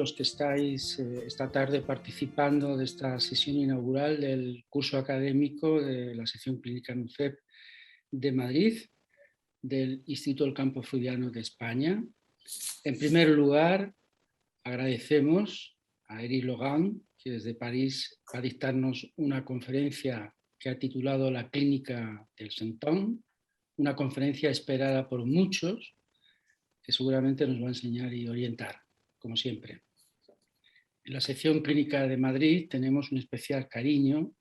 los que estáis esta tarde participando de esta sesión inaugural del curso académico de la sección clínica NUCEP de Madrid, del Instituto del Campo Freudiano de España. En primer lugar, agradecemos a Eric Logan, que desde París va a dictarnos una conferencia que ha titulado La clínica del sentón, una conferencia esperada por muchos, que seguramente nos va a enseñar y orientar, como siempre. En la sección clínica de Madrid tenemos un especial cariño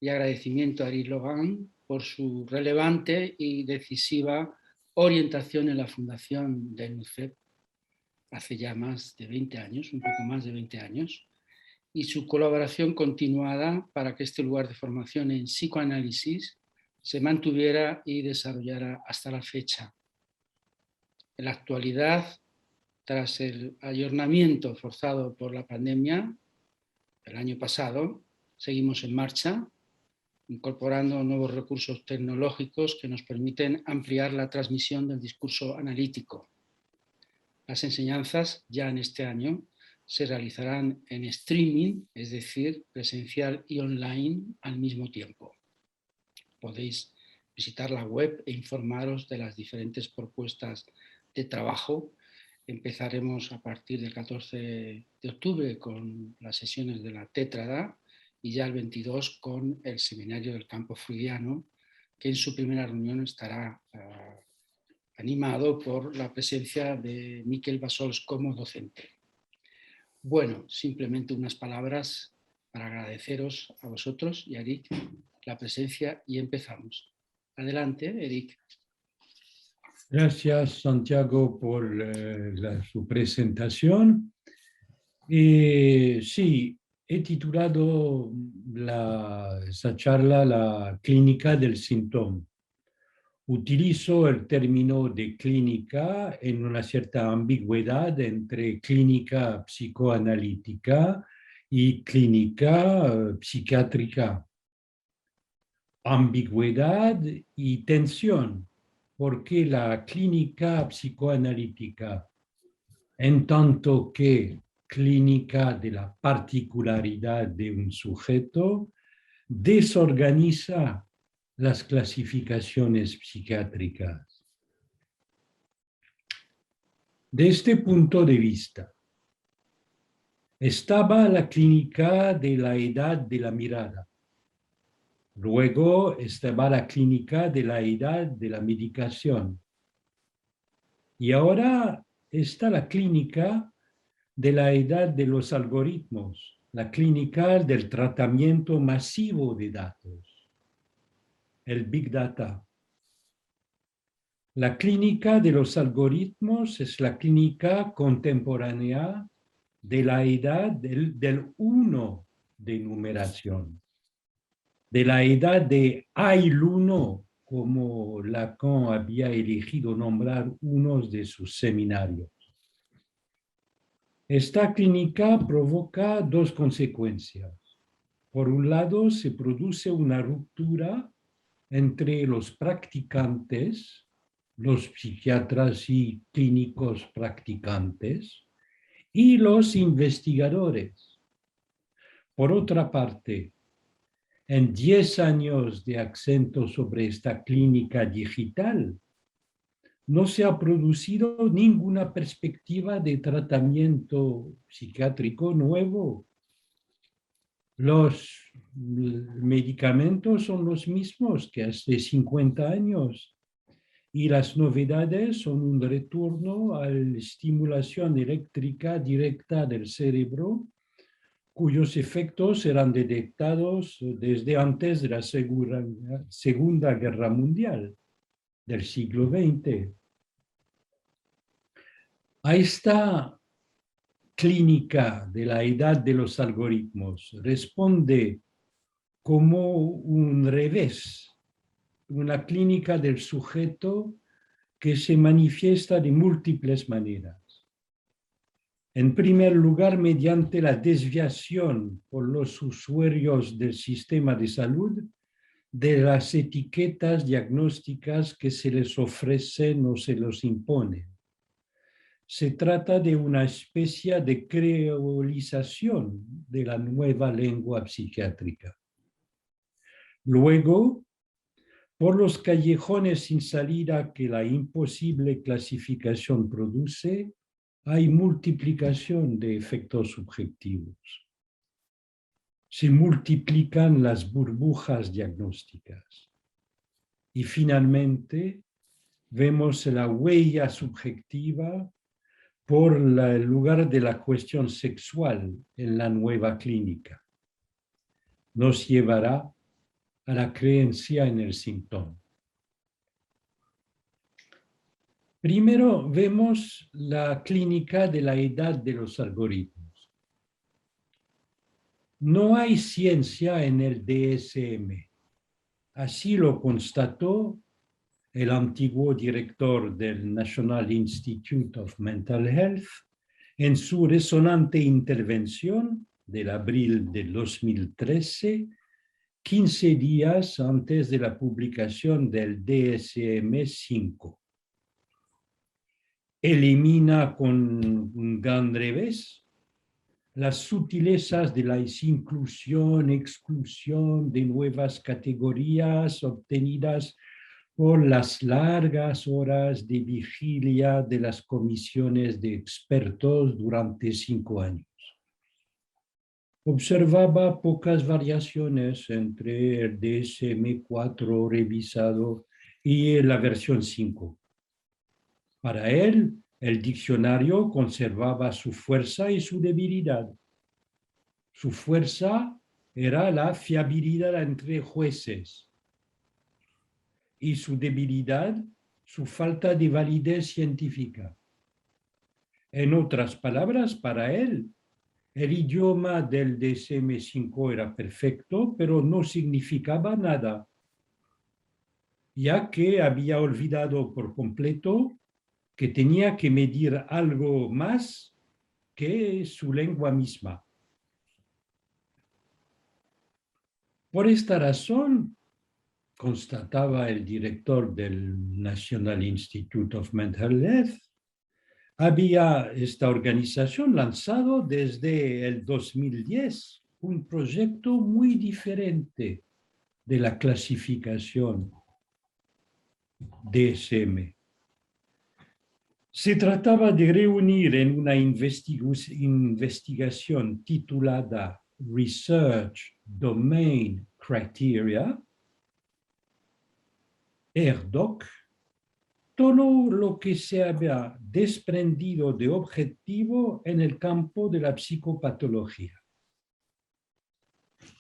y agradecimiento a Eric Logan por su relevante y decisiva orientación en la fundación del NUCEP hace ya más de 20 años, un poco más de 20 años, y su colaboración continuada para que este lugar de formación en psicoanálisis se mantuviera y desarrollara hasta la fecha. En la actualidad, tras el ayornamiento forzado por la pandemia el año pasado, seguimos en marcha, incorporando nuevos recursos tecnológicos que nos permiten ampliar la transmisión del discurso analítico. Las enseñanzas ya en este año se realizarán en streaming, es decir, presencial y online al mismo tiempo. Podéis visitar la web e informaros de las diferentes propuestas de trabajo. Empezaremos a partir del 14 de octubre con las sesiones de la tétrada y ya el 22 con el seminario del campo freudiano, que en su primera reunión estará animado por la presencia de Miquel Bassols como docente. Bueno, simplemente unas palabras para agradeceros a vosotros y a Eric la presencia y empezamos. Adelante, Eric. Gracias, Santiago, por su presentación. Sí, he titulado esa charla La clínica del síntoma. Utilizo el término de clínica en una cierta ambigüedad entre clínica psicoanalítica y clínica psiquiátrica. Ambigüedad y tensión, porque la clínica psicoanalítica, en tanto que clínica de la particularidad de un sujeto, desorganiza las clasificaciones psiquiátricas. De este punto de vista, estaba la clínica de la edad de la mirada. Luego estaba la clínica de la edad de la medicación. Y ahora está la clínica de la edad de los algoritmos, la clínica del tratamiento masivo de datos, el Big Data. La clínica de los algoritmos es la clínica contemporánea de la edad del 1 de numeración, de la edad de AIL-1, como Lacan había elegido nombrar unos de sus seminarios. Esta clínica provoca dos consecuencias. Por un lado, se produce una ruptura entre los practicantes, los psiquiatras y clínicos practicantes, y los investigadores. Por otra parte, en 10 años de acento sobre esta clínica digital, no se ha producido ninguna perspectiva de tratamiento psiquiátrico nuevo. Los medicamentos son los mismos que hace 50 años y las novedades son un retorno a la estimulación eléctrica directa del cerebro, cuyos efectos serán detectados desde antes de la Segunda Guerra Mundial del siglo XX. A esta clínica de la edad de los algoritmos responde como un revés, una clínica del sujeto que se manifiesta de múltiples maneras. En primer lugar, mediante la desviación por los usuarios del sistema de salud de las etiquetas diagnósticas que se les ofrecen o se les imponen. se trata de una especie de creolización de la nueva lengua psiquiátrica. Luego, por los callejones sin salida que la imposible clasificación produce, hay multiplicación de efectos subjetivos. Se multiplican las burbujas diagnósticas. Y finalmente, vemos la huella subjetiva por el lugar de la cuestión sexual en la nueva clínica. Nos llevará a la creencia en el síntoma. Primero vemos la clínica de la edad de los algoritmos. No hay ciencia en el DSM. Así lo constató el antiguo director del National Institute of Mental Health en su resonante intervención del abril de 2013, 15 días antes de la publicación del DSM-5. Elimina con un gran revés las sutilezas de la inclusión, exclusión de nuevas categorías obtenidas por las largas horas de vigilia de las comisiones de expertos durante 5 años. Observaba pocas variaciones entre el DSM-4 revisado y la versión 5. Para él, el diccionario conservaba su fuerza y su debilidad. Su fuerza era la fiabilidad entre jueces y su debilidad, su falta de validez científica. En otras palabras, para él, el idioma del DSM-5 era perfecto, pero no significaba nada, ya que había olvidado por completo que tenía que medir algo más que su lengua misma. Por esta razón, constataba el director del National Institute of Mental Health, había esta organización lanzado desde el 2010 un proyecto muy diferente de la clasificación DSM. Se trataba de reunir en una investigación titulada Research Domain Criteria, RDoC, todo lo que se había desprendido de objetivo en el campo de la psicopatología.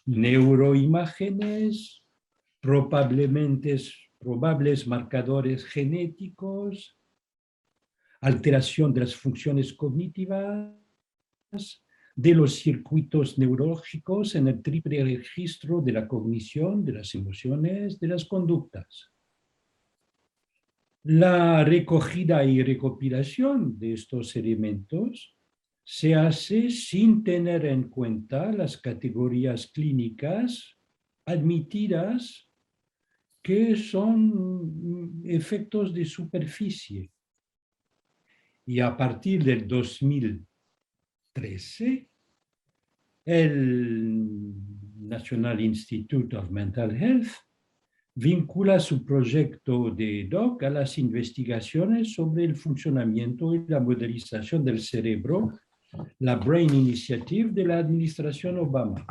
Neuroimágenes, probables marcadores genéticos, alteración de las funciones cognitivas, de los circuitos neurológicos en el triple registro de la cognición, de las emociones, de las conductas. La recogida y recopilación de estos elementos se hace sin tener en cuenta las categorías clínicas admitidas que son efectos de superficie. Y a partir del 2013, el National Institute of Mental Health vincula su proyecto de DOC a las investigaciones sobre el funcionamiento y la modelización del cerebro, la Brain Initiative de la administración Obama.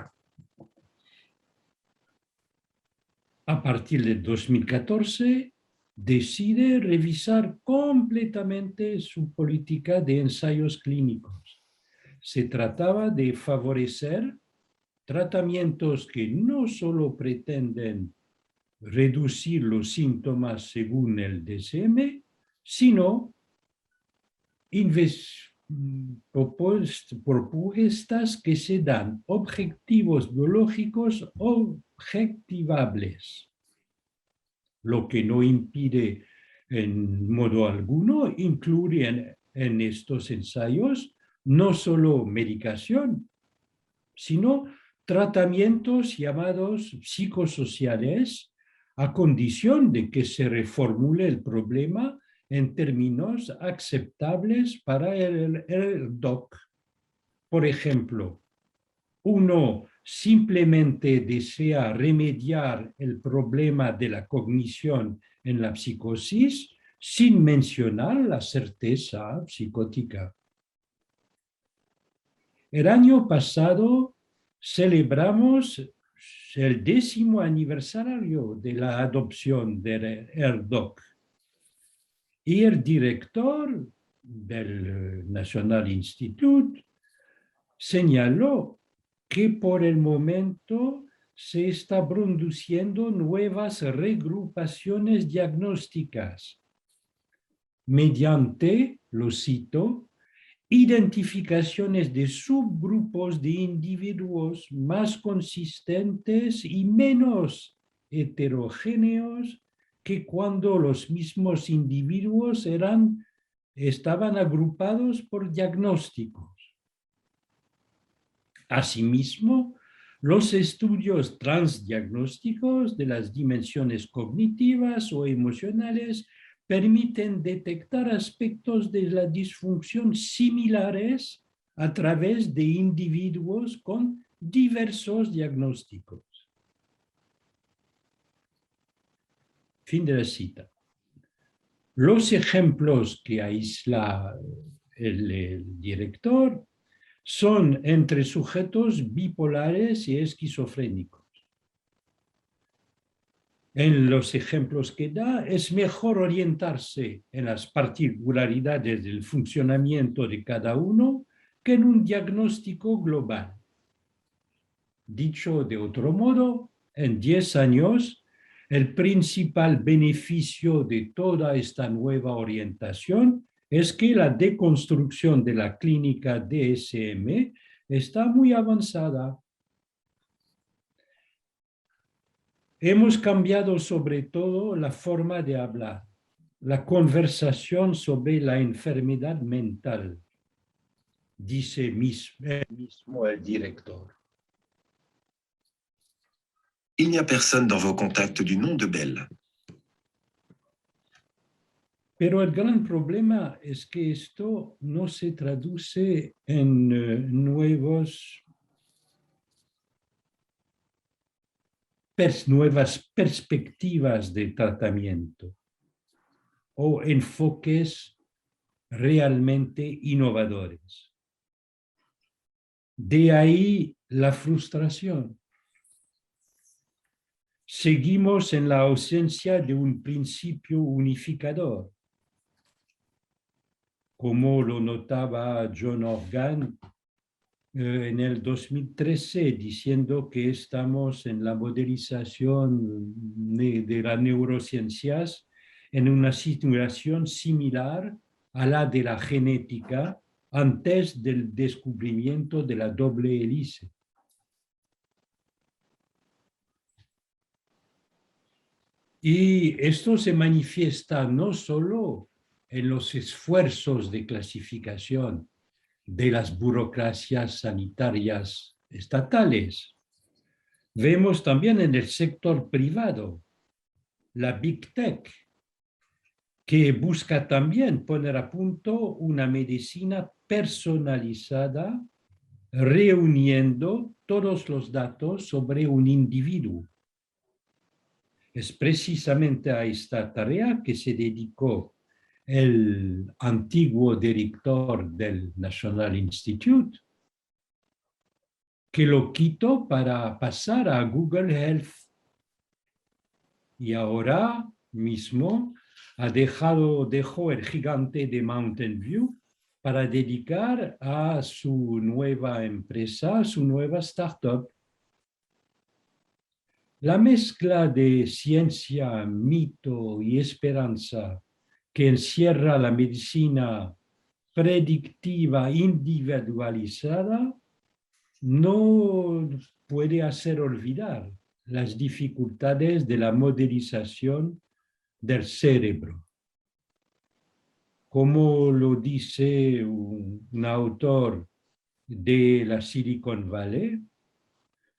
A partir de 2014, decide revisar completamente su política de ensayos clínicos. Se trataba de favorecer tratamientos que no solo pretenden reducir los síntomas según el DSM, sino propuestas que se dan objetivos biológicos objetivables, lo que no impide en modo alguno incluir en estos ensayos no solo medicación, sino tratamientos llamados psicosociales a condición de que se reformule el problema en términos aceptables para el doc. Por ejemplo, uno simplemente desea remediar el problema de la cognición en la psicosis sin mencionar la certeza psicótica. El año pasado celebramos el 10º aniversario de la adopción del ERDOC y el director del National Institute señaló que por el momento se están produciendo nuevas regrupaciones diagnósticas mediante, lo cito, identificaciones de subgrupos de individuos más consistentes y menos heterogéneos que cuando los mismos individuos estaban agrupados por diagnósticos. Asimismo, los estudios transdiagnósticos de las dimensiones cognitivas o emocionales permiten detectar aspectos de la disfunción similares a través de individuos con diversos diagnósticos. Fin de la cita. Los ejemplos que aísla el director son entre sujetos bipolares y esquizofrénicos. En los ejemplos que da, es mejor orientarse en las particularidades del funcionamiento de cada uno que en un diagnóstico global. Dicho de otro modo, en 10 años, el principal beneficio de toda esta nueva orientación es que la deconstrucción de la clínica DSM está muy avanzada. Hemos cambiado sobre todo la forma de hablar, la conversación sobre la enfermedad mental, dice mismo el director. Il n'y a personne dans vos contacts du nom de Bell. Pero el gran problema es que esto no se traduce en nuevas perspectivas de tratamiento o enfoques realmente innovadores. De ahí la frustración. Seguimos en la ausencia de un principio unificador, como lo notaba John Organ en el 2013, diciendo que estamos en la modelización de las neurociencias en una situación similar a la de la genética antes del descubrimiento de la doble hélice. Y esto se manifiesta no solo en los esfuerzos de clasificación de las burocracias sanitarias estatales. Vemos también en el sector privado, la Big Tech, que busca también poner a punto una medicina personalizada, reuniendo todos los datos sobre un individuo. Es precisamente a esta tarea que se dedicó el antiguo director del National Institute, que lo quitó para pasar a Google Health. Y ahora mismo dejó el gigante de Mountain View para dedicar a su nueva empresa, a su nueva startup. La mezcla de ciencia, mito y esperanza que encierra la medicina predictiva individualizada no puede hacer olvidar las dificultades de la modelización del cerebro. Como lo dice un autor de la Silicon Valley,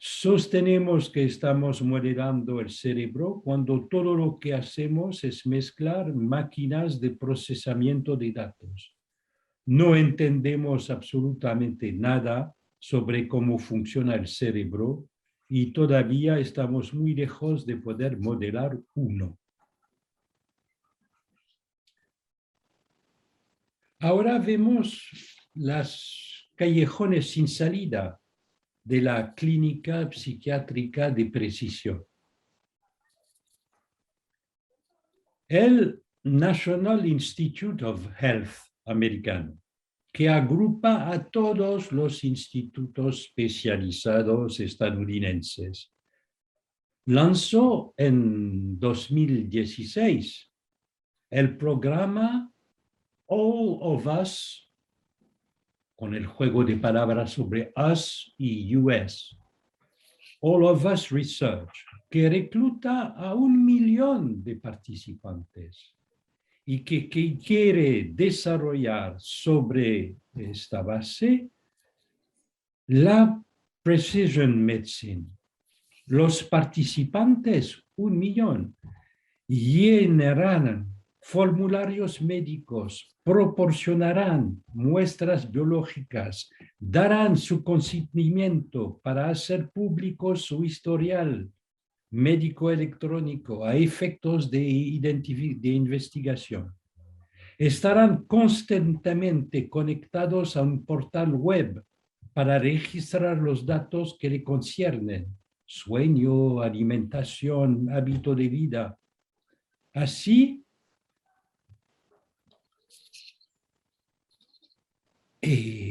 Sostenemos que estamos modelando el cerebro cuando todo lo que hacemos es mezclar máquinas de procesamiento de datos. No entendemos absolutamente nada sobre cómo funciona el cerebro y todavía estamos muy lejos de poder modelar uno. Ahora vemos los callejones sin salida de la clínica psiquiátrica de precisión. El National Institute of Health americano, que agrupa a todos los institutos especializados estadounidenses, lanzó en 2016 el programa All of Us, con el juego de palabras sobre us y US, All of Us Research, que recluta a 1 millón de participantes y que quiere desarrollar sobre esta base la Precision Medicine. Los participantes, 1 millón, llenarán formularios médicos, proporcionarán muestras biológicas, darán su consentimiento para hacer público su historial médico electrónico a efectos de investigación. Estarán constantemente conectados a un portal web para registrar los datos que le conciernen: sueño, alimentación, hábito de vida. Así,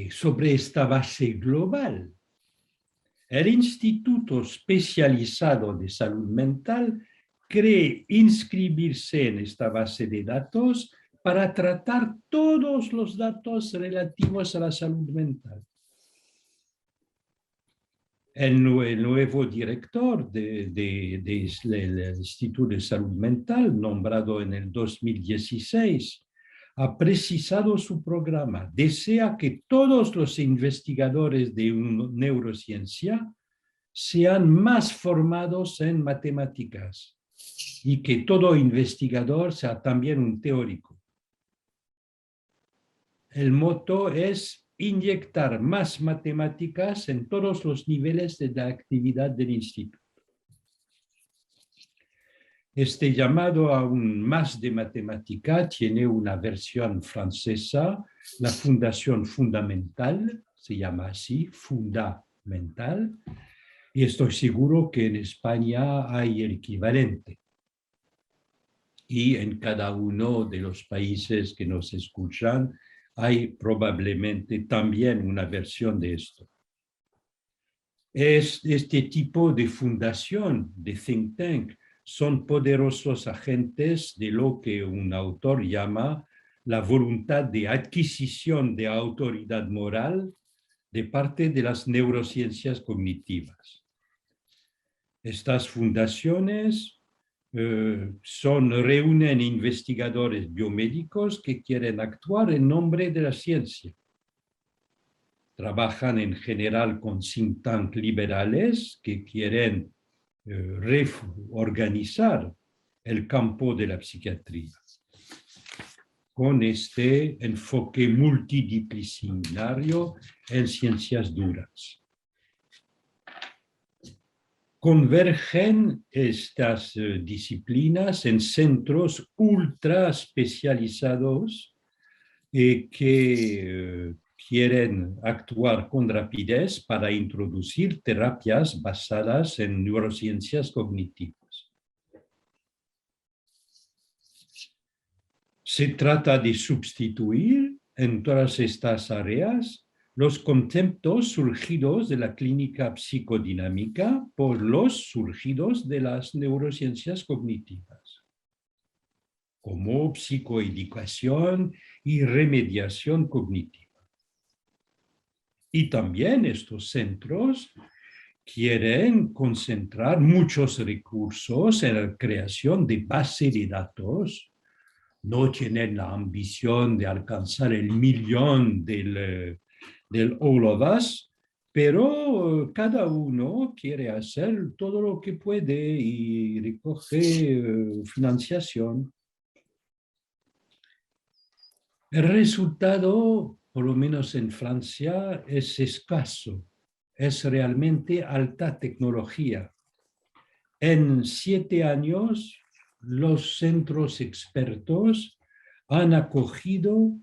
sobre esta base global, el Instituto Especializado de Salud Mental cree inscribirse en esta base de datos para tratar todos los datos relativos a la salud mental. El nuevo director del Instituto de Salud Mental, nombrado en el 2016, ha precisado su programa. Desea que todos los investigadores de neurociencia sean más formados en matemáticas y que todo investigador sea también un teórico. El moto es inyectar más matemáticas en todos los niveles de la actividad del instituto. Este llamado aún más de matemática tiene una versión francesa, la Fundación Fundamental, se llama así, Fundamental, y estoy seguro que en España hay el equivalente. Y en cada uno de los países que nos escuchan hay probablemente también una versión de esto. Este tipo de fundación, de think tank, son poderosos agentes de lo que un autor llama la voluntad de adquisición de autoridad moral de parte de las neurociencias cognitivas. Estas fundaciones reúnen investigadores biomédicos que quieren actuar en nombre de la ciencia. Trabajan en general con think tanks liberales que quieren reorganizar el campo de la psiquiatría con este enfoque multidisciplinario en ciencias duras. Convergen estas disciplinas en centros ultra especializados que quieren actuar con rapidez para introducir terapias basadas en neurociencias cognitivas. Se trata de sustituir en todas estas áreas los conceptos surgidos de la clínica psicodinámica por los surgidos de las neurociencias cognitivas, como psicoeducación y remediación cognitiva. Y también estos centros quieren concentrar muchos recursos en la creación de bases de datos. No tienen la ambición de alcanzar el 1 millón del All of Us, pero cada uno quiere hacer todo lo que puede y recoge financiación. El resultado, por lo menos en Francia, es escaso, es realmente alta tecnología. En 7 años, los centros expertos han acogido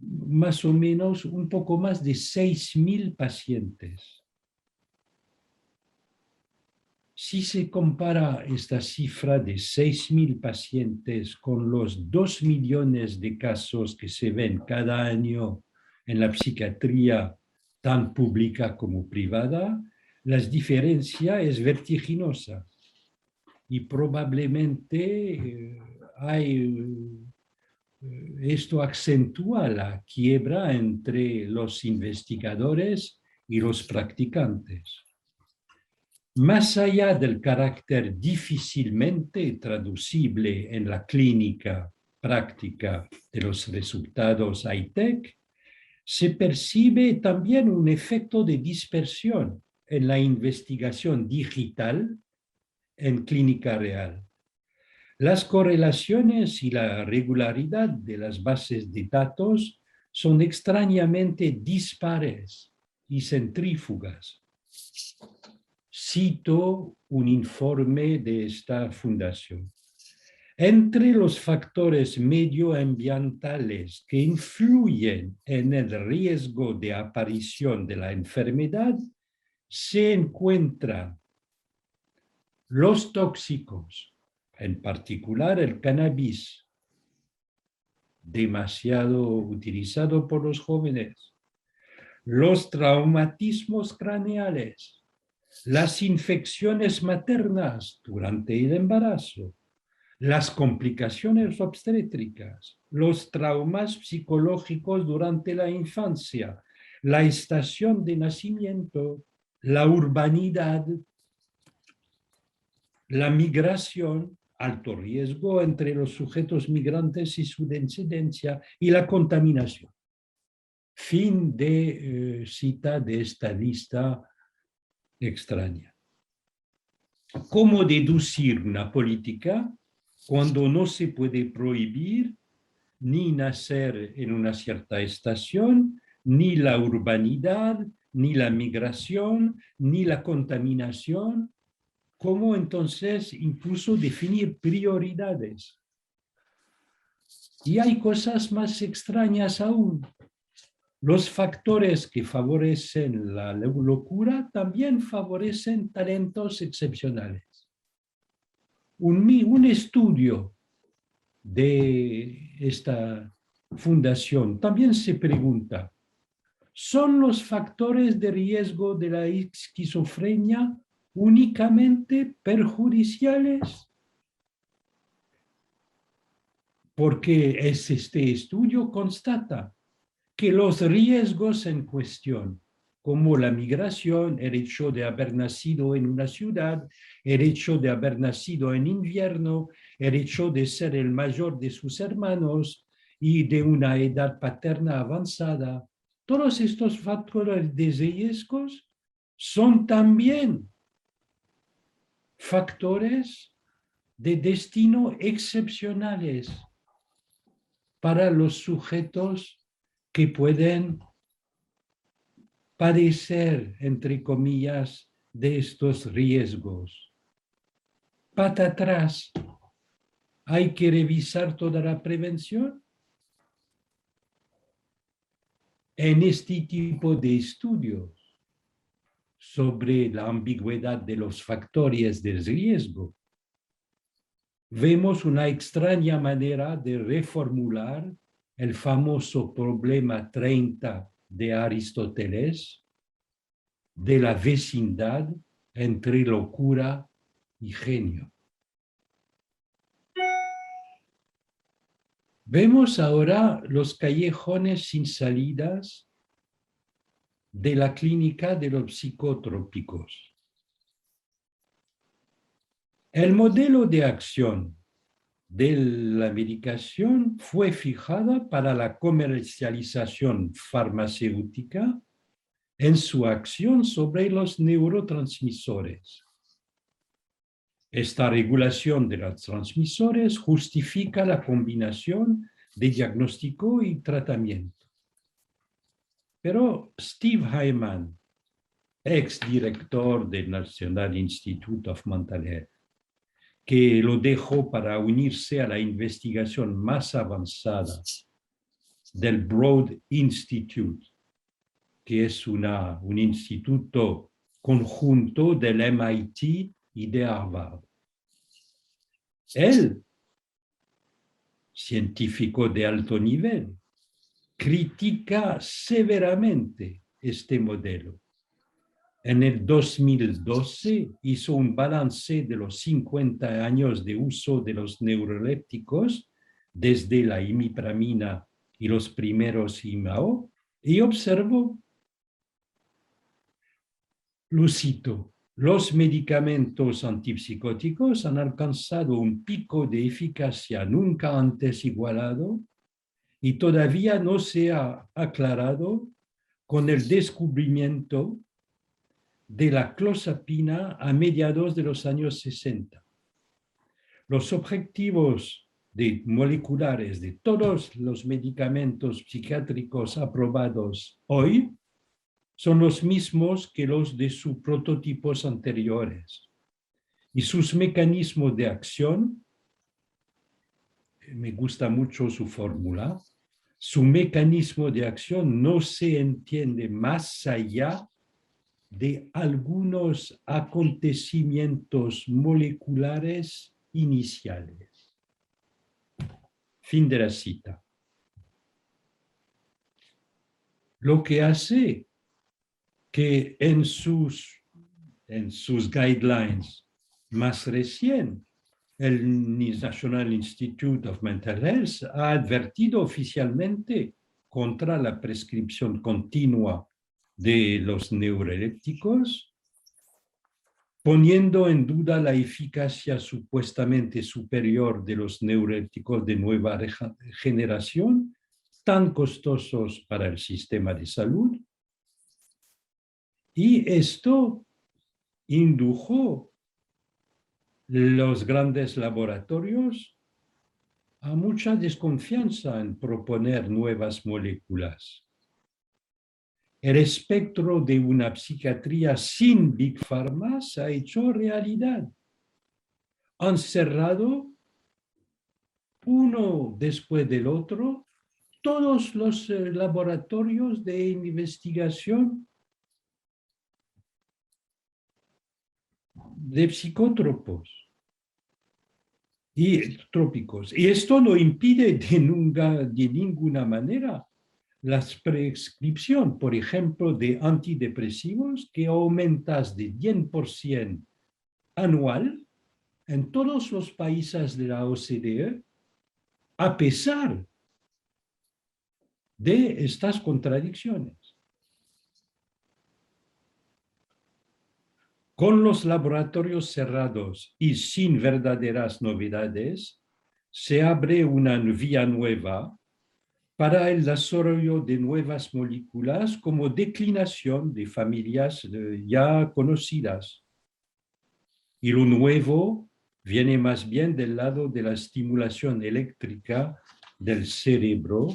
más o menos un poco más de 6.000 pacientes. Si se compara esta cifra de 6.000 pacientes con los 2 millones de casos que se ven cada año en la psiquiatría, tan pública como privada, la diferencia es vertiginosa. Y probablemente esto acentúa la quiebra entre los investigadores y los practicantes. Más allá del carácter difícilmente traducible en la clínica práctica de los resultados high-tech, se percibe también un efecto de dispersión en la investigación digital en clínica real. Las correlaciones y la regularidad de las bases de datos son extrañamente dispares y centrífugas. Cito un informe de esta fundación. Entre los factores medioambientales que influyen en el riesgo de aparición de la enfermedad se encuentran los tóxicos, en particular el cannabis, demasiado utilizado por los jóvenes, los traumatismos craneales, las infecciones maternas durante el embarazo, las complicaciones obstétricas, los traumas psicológicos durante la infancia, la estación de nacimiento, la urbanidad, la migración, alto riesgo entre los sujetos migrantes y su incidencia, y la contaminación. Fin de cita de esta lista extraña. ¿Cómo deducir una política cuando no se puede prohibir ni nacer en una cierta estación, ni la urbanidad, ni la migración, ni la contaminación? ¿Cómo entonces incluso definir prioridades? Y hay cosas más extrañas aún. Los factores que favorecen la locura también favorecen talentos excepcionales. Un estudio de esta fundación también se pregunta, ¿son los factores de riesgo de la esquizofrenia únicamente perjudiciales? Porque este estudio constata que los riesgos en cuestión, como la migración, el hecho de haber nacido en una ciudad, el hecho de haber nacido en invierno, el hecho de ser el mayor de sus hermanos y de una edad paterna avanzada, todos estos factores de riesgos son también factores de destino excepcionales para los sujetos que pueden padecer, entre comillas, de estos riesgos. Pata atrás, ¿hay que revisar toda la prevención? En este tipo de estudios sobre la ambigüedad de los factores de riesgo, vemos una extraña manera de reformular el famoso problema 30 de Aristóteles, de la vecindad entre locura y genio. Vemos ahora los callejones sin salidas de la clínica de los psicotrópicos. El modelo de acción de la medicación fue fijada para la comercialización farmacéutica en su acción sobre los neurotransmisores. Esta regulación de los transmisores justifica la combinación de diagnóstico y tratamiento. Pero Steve Hyman, ex-director del National Institute of Mental Health, que lo dejó para unirse a la investigación más avanzada del Broad Institute, que es un instituto conjunto del MIT y de Harvard. Él, científico de alto nivel, critica severamente este modelo. En el 2012 hizo un balance de los 50 años de uso de los neurolépticos desde la imipramina y los primeros IMAO y observó, lo cito, los medicamentos antipsicóticos han alcanzado un pico de eficacia nunca antes igualado y todavía no se ha aclarado con el descubrimiento de la clozapina a mediados de los años 60. Los objetivos moleculares de todos los medicamentos psiquiátricos aprobados hoy son los mismos que los de sus prototipos anteriores. Y sus mecanismos de acción, me gusta mucho su fórmula, su mecanismo de acción no se entiende más allá de algunos acontecimientos moleculares iniciales. Fin de la cita. Lo que hace que en sus guidelines más recientes, el National Institute of Mental Health ha advertido oficialmente contra la prescripción continua de los neurolépticos, poniendo en duda la eficacia supuestamente superior de los neurolépticos de nueva generación, tan costosos para el sistema de salud. Y esto indujo los grandes laboratorios a mucha desconfianza en proponer nuevas moléculas. El espectro de una psiquiatría sin Big Pharma se ha hecho realidad. Han cerrado, uno después del otro, todos los laboratorios de investigación de psicótropos y trópicos. Y esto no impide de ninguna manera la prescripción, por ejemplo, de antidepresivos que aumentas de 10% anual en todos los países de la OCDE, a pesar de estas contradicciones. Con los laboratorios cerrados y sin verdaderas novedades, se abre una vía nueva para el desarrollo de nuevas moléculas como declinación de familias ya conocidas. Y lo nuevo viene más bien del lado de la estimulación eléctrica del cerebro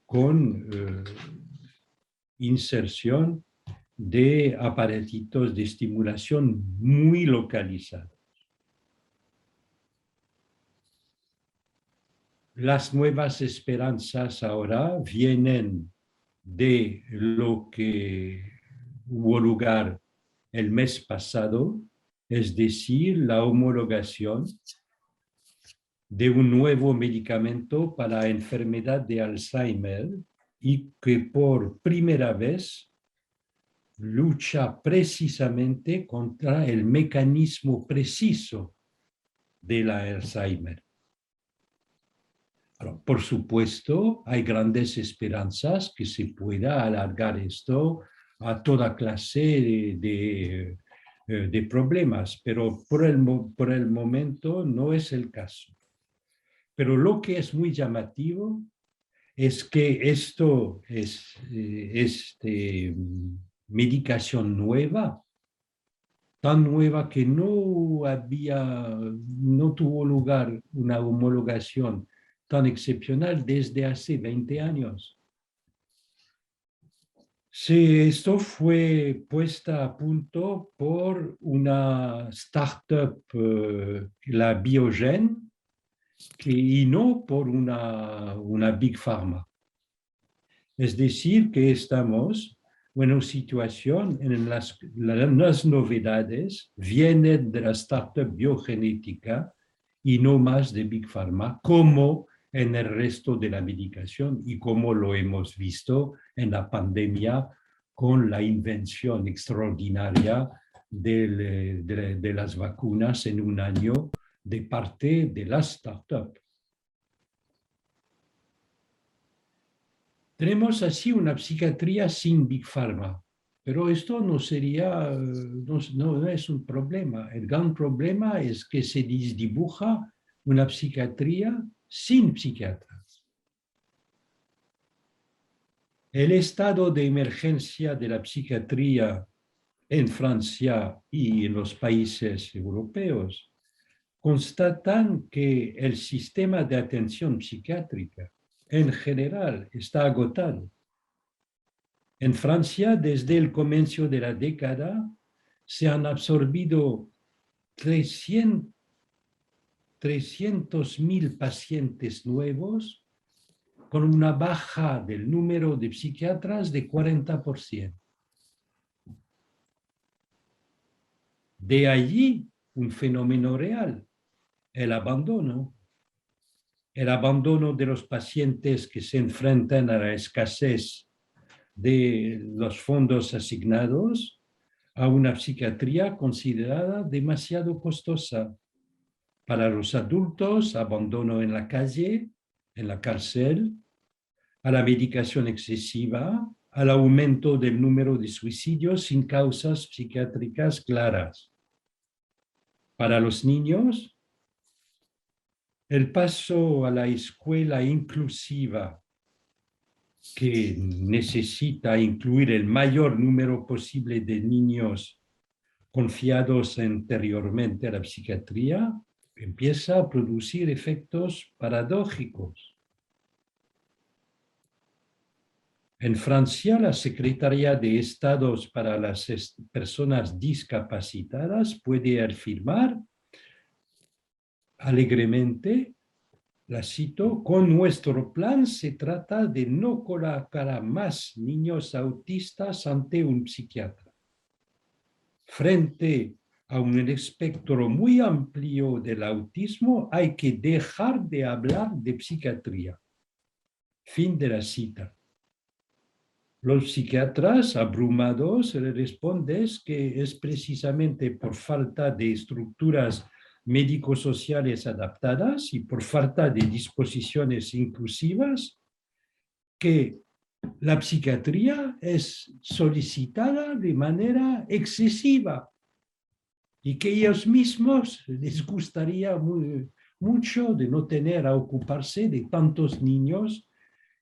con inserción de aparatitos de estimulación muy localizados. Las nuevas esperanzas ahora vienen de lo que hubo lugar el mes pasado, es decir, la homologación de un nuevo medicamento para la enfermedad de Alzheimer y que por primera vez lucha precisamente contra el mecanismo preciso de la Alzheimer. Ahora, por supuesto, hay grandes esperanzas que se pueda alargar esto a toda clase de problemas, pero por el momento no es el caso. Pero lo que es muy llamativo es que esto es medicación nueva, tan nueva que no tuvo lugar una homologación tan excepcional desde hace 20 años. Sí, esto fue puesta a punto por una startup, la Biogen, y no por una Big Pharma. Es decir, que estamos en una situación en las novedades vienen de la startup biogenética y no más de Big Pharma, como en el resto de la medicación y como lo hemos visto en la pandemia con la invención extraordinaria de las vacunas en un año de parte de la startup. Tenemos así una psiquiatría sin Big Pharma, pero esto no sería, no es un problema. El gran problema es que se dibuja una psiquiatría sin psiquiatras. El estado de emergencia de la psiquiatría en Francia y en los países europeos constatan que el sistema de atención psiquiátrica en general está agotado. En Francia, desde el comienzo de la década, se han absorbido 300.000 pacientes nuevos con una baja del número de psiquiatras de 40%. De allí un fenómeno real, el abandono de los pacientes que se enfrentan a la escasez de los fondos asignados a una psiquiatría considerada demasiado costosa. Para los adultos, abandono en la calle, en la cárcel, a la medicación excesiva, al aumento del número de suicidios sin causas psiquiátricas claras. Para los niños, el paso a la escuela inclusiva, que necesita incluir el mayor número posible de niños confiados anteriormente a la psiquiatría, empieza a producir efectos paradójicos. En Francia, la Secretaría de Estado para las Personas Discapacitadas puede afirmar alegremente, la cito, con nuestro plan se trata de no colocar a más niños autistas ante un psiquiatra. Frente a un espectro muy amplio del autismo, hay que dejar de hablar de psiquiatría. Fin de la cita. Los psiquiatras abrumados responden que es precisamente por falta de estructuras médico-sociales adaptadas y por falta de disposiciones inclusivas que la psiquiatría es solicitada de manera excesiva y que ellos mismos les gustaría mucho de no tener a ocuparse de tantos niños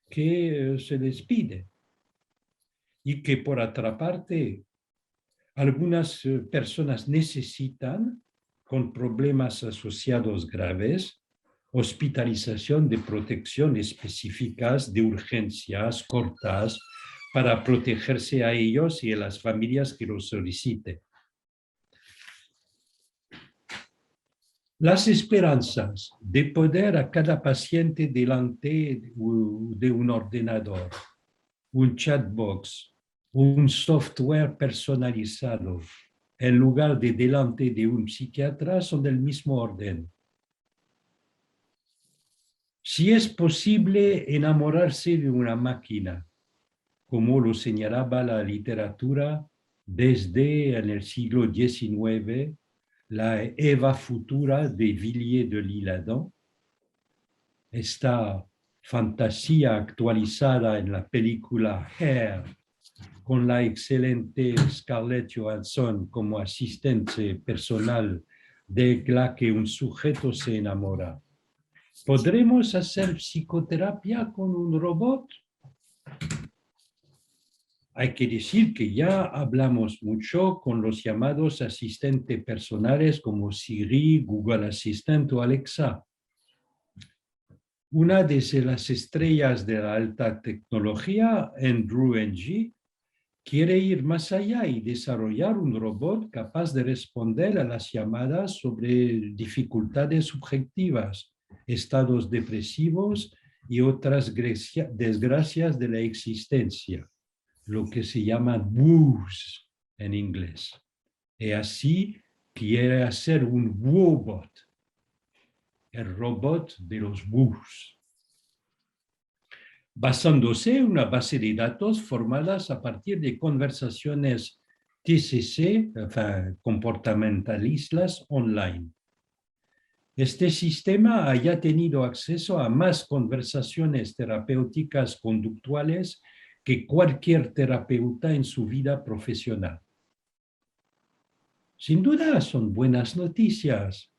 que se les pide. Y que por otra parte, algunas personas necesitan, con problemas asociados graves, hospitalización de protección específicas de urgencias cortas para protegerse a ellos y a las familias que lo soliciten. Las esperanzas de poner a cada paciente delante de un ordenador, un chatbox, un software personalizado, en lugar de delante de un psiquiatra, son del mismo orden. Si es posible enamorarse de una máquina, como lo señalaba la literatura desde en el siglo XIX, la Eva futura de Villiers de l'Isle-Adam, esta fantasía actualizada en la película Hair, con la excelente Scarlett Johansson como asistente personal de la que un sujeto se enamora. ¿Podremos hacer psicoterapia con un robot? Hay que decir que ya hablamos mucho con los llamados asistentes personales como Siri, Google Assistant o Alexa. Una de las estrellas de la alta tecnología, Andrew Ng, quiere ir más allá y desarrollar un robot capaz de responder a las llamadas sobre dificultades subjetivas, estados depresivos y otras desgracias de la existencia, lo que se llama woes en inglés. Y así quiere hacer un woebot, el robot de los woes, basándose en una base de datos formadas a partir de conversaciones TCC, comportamentalistas online. Este sistema haya tenido acceso a más conversaciones terapéuticas conductuales que cualquier terapeuta en su vida profesional. Sin duda son buenas noticias.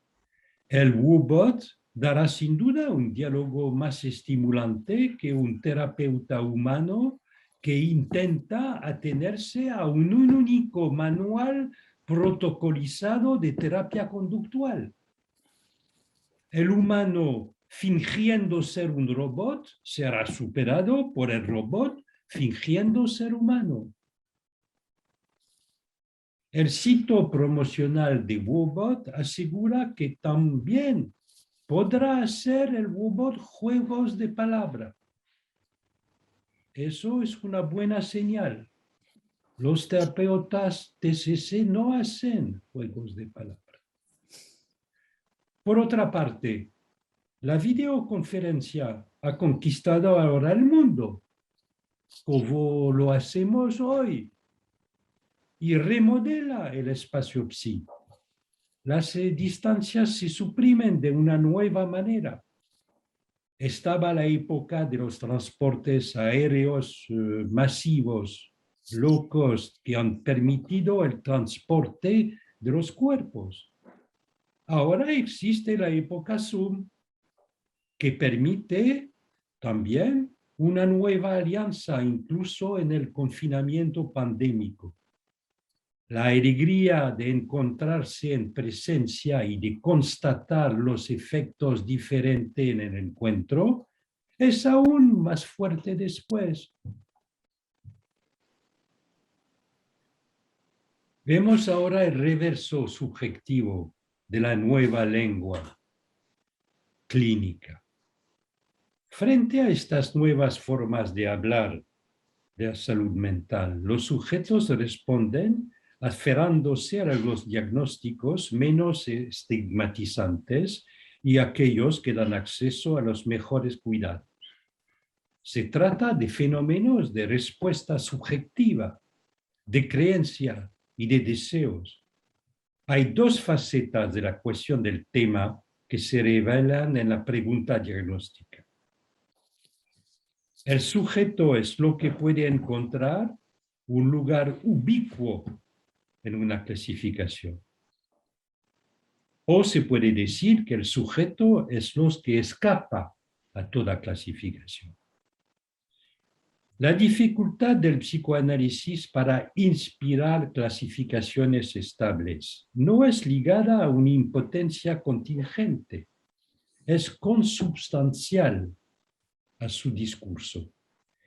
El woebot dará sin duda un diálogo más estimulante que un terapeuta humano que intenta atenerse a un único manual protocolizado de terapia conductual. El humano fingiendo ser un robot será superado por el robot fingiendo ser humano. El sitio promocional de woebot asegura que también podrá hacer el woebot juegos de palabra. Eso es una buena señal. Los terapeutas TCC no hacen juegos de palabra. Por otra parte, la videoconferencia ha conquistado ahora el mundo, como lo hacemos hoy, y remodela el espacio psi. Las distancias se suprimen de una nueva manera. Estaba la época de los transportes aéreos masivos, low cost, que han permitido el transporte de los cuerpos. Ahora existe la época Zoom, que permite también una nueva alianza, incluso en el confinamiento pandémico. La alegría de encontrarse en presencia y de constatar los efectos diferentes en el encuentro es aún más fuerte después. Vemos ahora el reverso subjetivo de la nueva lengua clínica. Frente a estas nuevas formas de hablar de la salud mental, los sujetos responden aferrándose a los diagnósticos menos estigmatizantes y aquellos que dan acceso a los mejores cuidados. Se trata de fenómenos de respuesta subjetiva, de creencia y de deseos. Hay dos facetas de la cuestión del tema que se revelan en la pregunta diagnóstica. El sujeto es lo que puede encontrar un lugar ubicuo en una clasificación. O se puede decir que el sujeto es lo que escapa a toda clasificación. La dificultad del psicoanálisis para inspirar clasificaciones estables no es ligada a una impotencia contingente, es consubstancial a su discurso.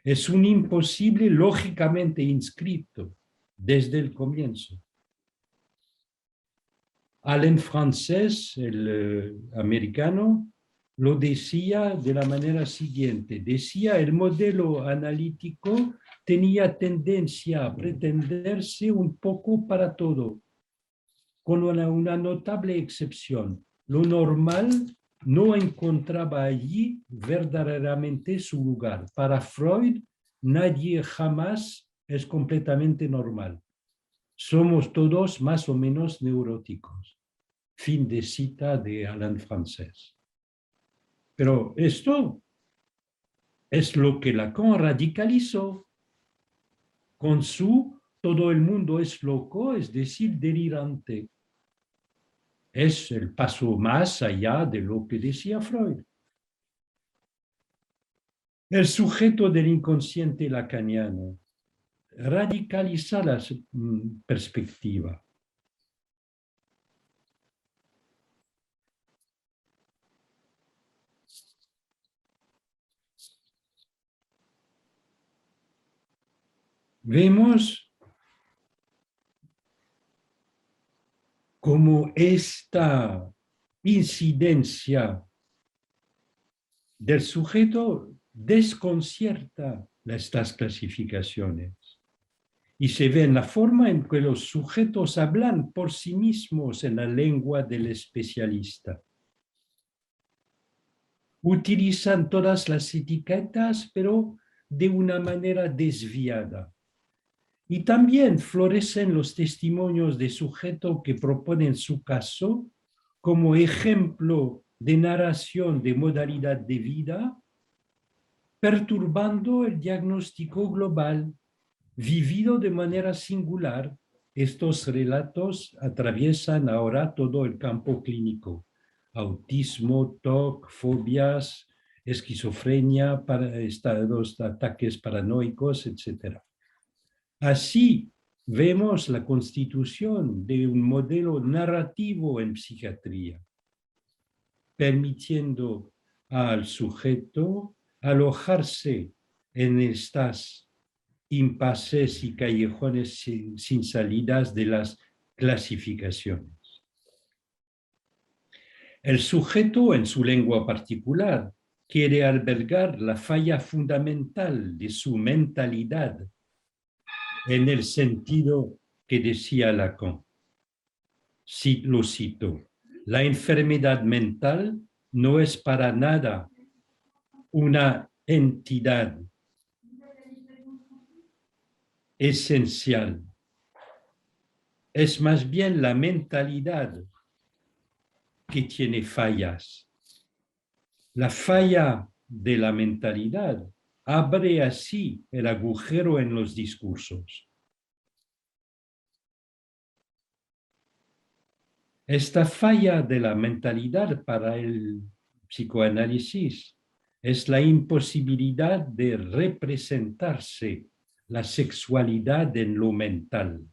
Es un imposible lógicamente inscrito desde el comienzo. Alain Frances, el americano, lo decía de la manera siguiente. Decía, el modelo analítico tenía tendencia a pretenderse un poco para todo, con una notable excepción. Lo normal no encontraba allí verdaderamente su lugar. Para Freud, nadie jamás es completamente normal. Somos todos más o menos neuróticos. Fin de cita de Alain Frances. Pero esto es lo que Lacan radicalizó con su todo el mundo es loco, es decir, delirante. Es el paso más allá de lo que decía Freud. El sujeto del inconsciente lacaniano radicaliza la perspectiva. Vemos cómo esta incidencia del sujeto desconcierta estas clasificaciones y se ve en la forma en que los sujetos hablan por sí mismos en la lengua del especialista. Utilizan todas las etiquetas, pero de una manera desviada. Y también florecen los testimonios de sujeto que proponen su caso como ejemplo de narración de modalidad de vida, perturbando el diagnóstico global, vivido de manera singular. Estos relatos atraviesan ahora todo el campo clínico: autismo, TOC, fobias, esquizofrenia, estados de ataques paranoicos, etc. Así vemos la constitución de un modelo narrativo en psiquiatría, permitiendo al sujeto alojarse en estas impases y callejones sin salidas de las clasificaciones. El sujeto, en su lengua particular, quiere albergar la falla fundamental de su mentalidad, en el sentido que decía Lacan. Lo cito: la enfermedad mental no es para nada una entidad esencial, es más bien la mentalidad que tiene fallas. La falla de la mentalidad abre así el agujero en los discursos. Esta falla de la mentalidad para el psicoanálisis es la imposibilidad de representarse la sexualidad en lo mental.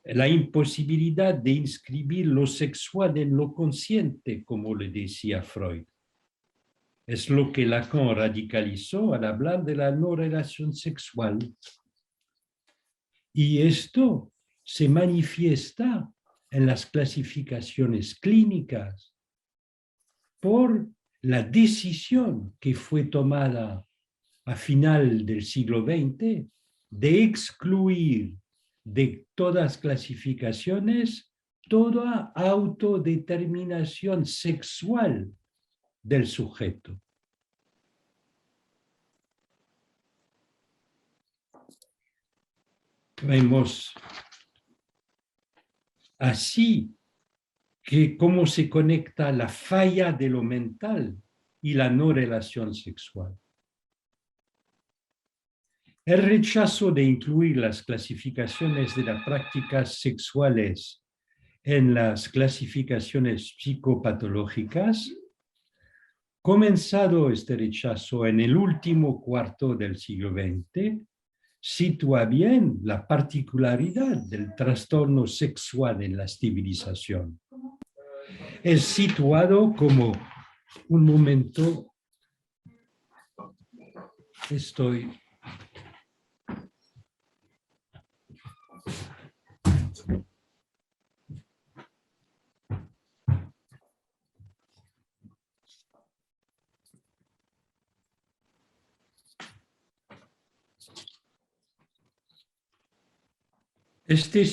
La imposibilidad de inscribir lo sexual en lo consciente, como le decía Freud. Es lo que Lacan radicalizó al hablar de la no relación sexual. Y esto se manifiesta en las clasificaciones clínicas por la decisión que fue tomada a final del siglo XX de excluir de todas clasificaciones toda autodeterminación sexual del sujeto. Vemos así que cómo se conecta la falla de lo mental y la no relación sexual. El rechazo de incluir las clasificaciones de las prácticas sexuales en las clasificaciones psicopatológicas, comenzado este rechazo en el último cuarto del siglo XX, sitúa bien la particularidad del trastorno sexual en la civilización. Es situado como un momento,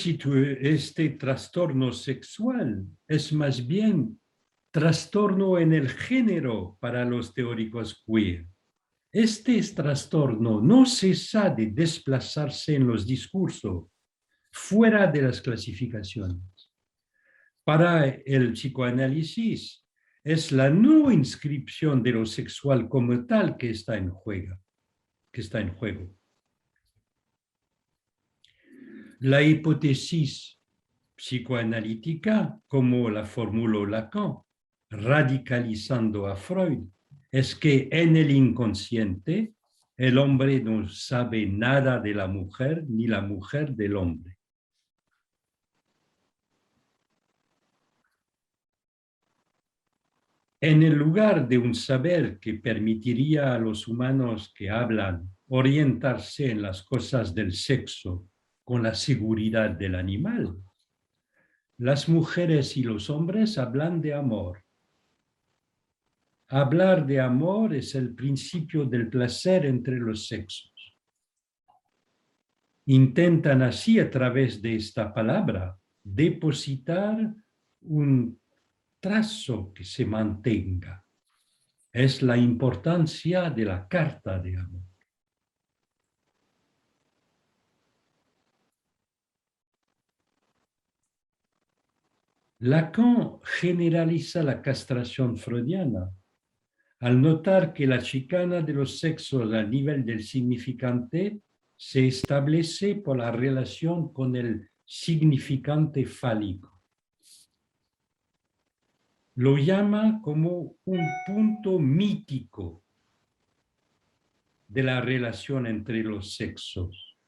este trastorno sexual es más bien trastorno en el género para los teóricos queer. Este trastorno no cesa de desplazarse en los discursos fuera de las clasificaciones. Para el psicoanálisis es la no inscripción de lo sexual como tal que está en juego. La hipótesis psicoanalítica, como la formuló Lacan, radicalizando a Freud, es que en el inconsciente el hombre no sabe nada de la mujer ni la mujer del hombre. En el lugar de un saber que permitiría a los humanos que hablan orientarse en las cosas del sexo con la seguridad del animal, las mujeres y los hombres hablan de amor. Hablar de amor es el principio del placer entre los sexos. Intentan así, a través de esta palabra, depositar un trazo que se mantenga. Es la importancia de la carta de amor. Lacan generaliza la castración freudiana al notar que la chicana de los sexos a nivel del significante se establece por la relación con el significante fálico. Lo llama como un punto mítico de la relación entre los sexos,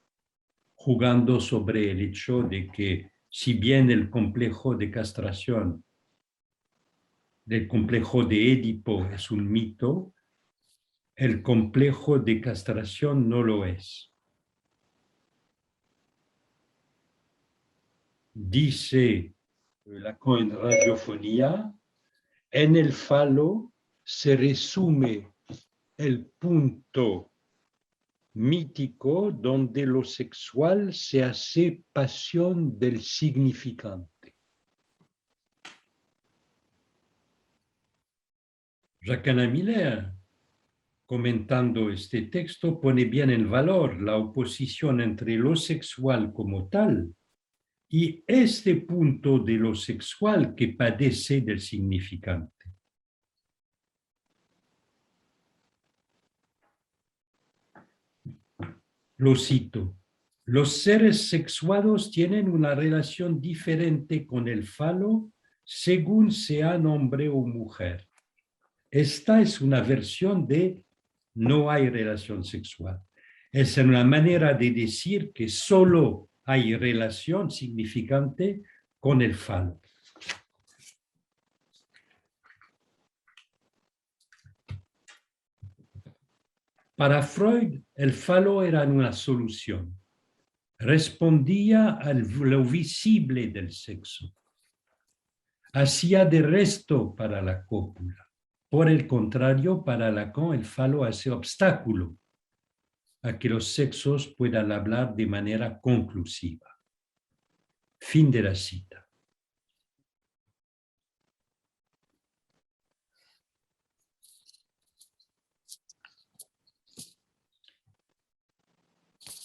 jugando sobre el hecho de que, si bien el complejo de castración, el complejo de Édipo es un mito, el complejo de castración no lo es. Dice Lacan en Radiofonía, en el falo se resume el punto mítico donde lo sexual se hace pasión del significante. Jacques Miller, comentando este texto, pone bien en valor la oposición entre lo sexual como tal y este punto de lo sexual que padece del significante. Lo cito. Los seres sexuados tienen una relación diferente con el falo según sean hombre o mujer. Esta es una versión de no hay relación sexual. Es una manera de decir que solo hay relación significante con el falo. Para Freud, el falo era una solución. Respondía a lo visible del sexo. Hacía de resto para la cópula. Por el contrario, para Lacan, el falo hace obstáculo a que los sexos puedan hablar de manera conclusiva. Fin de la cita.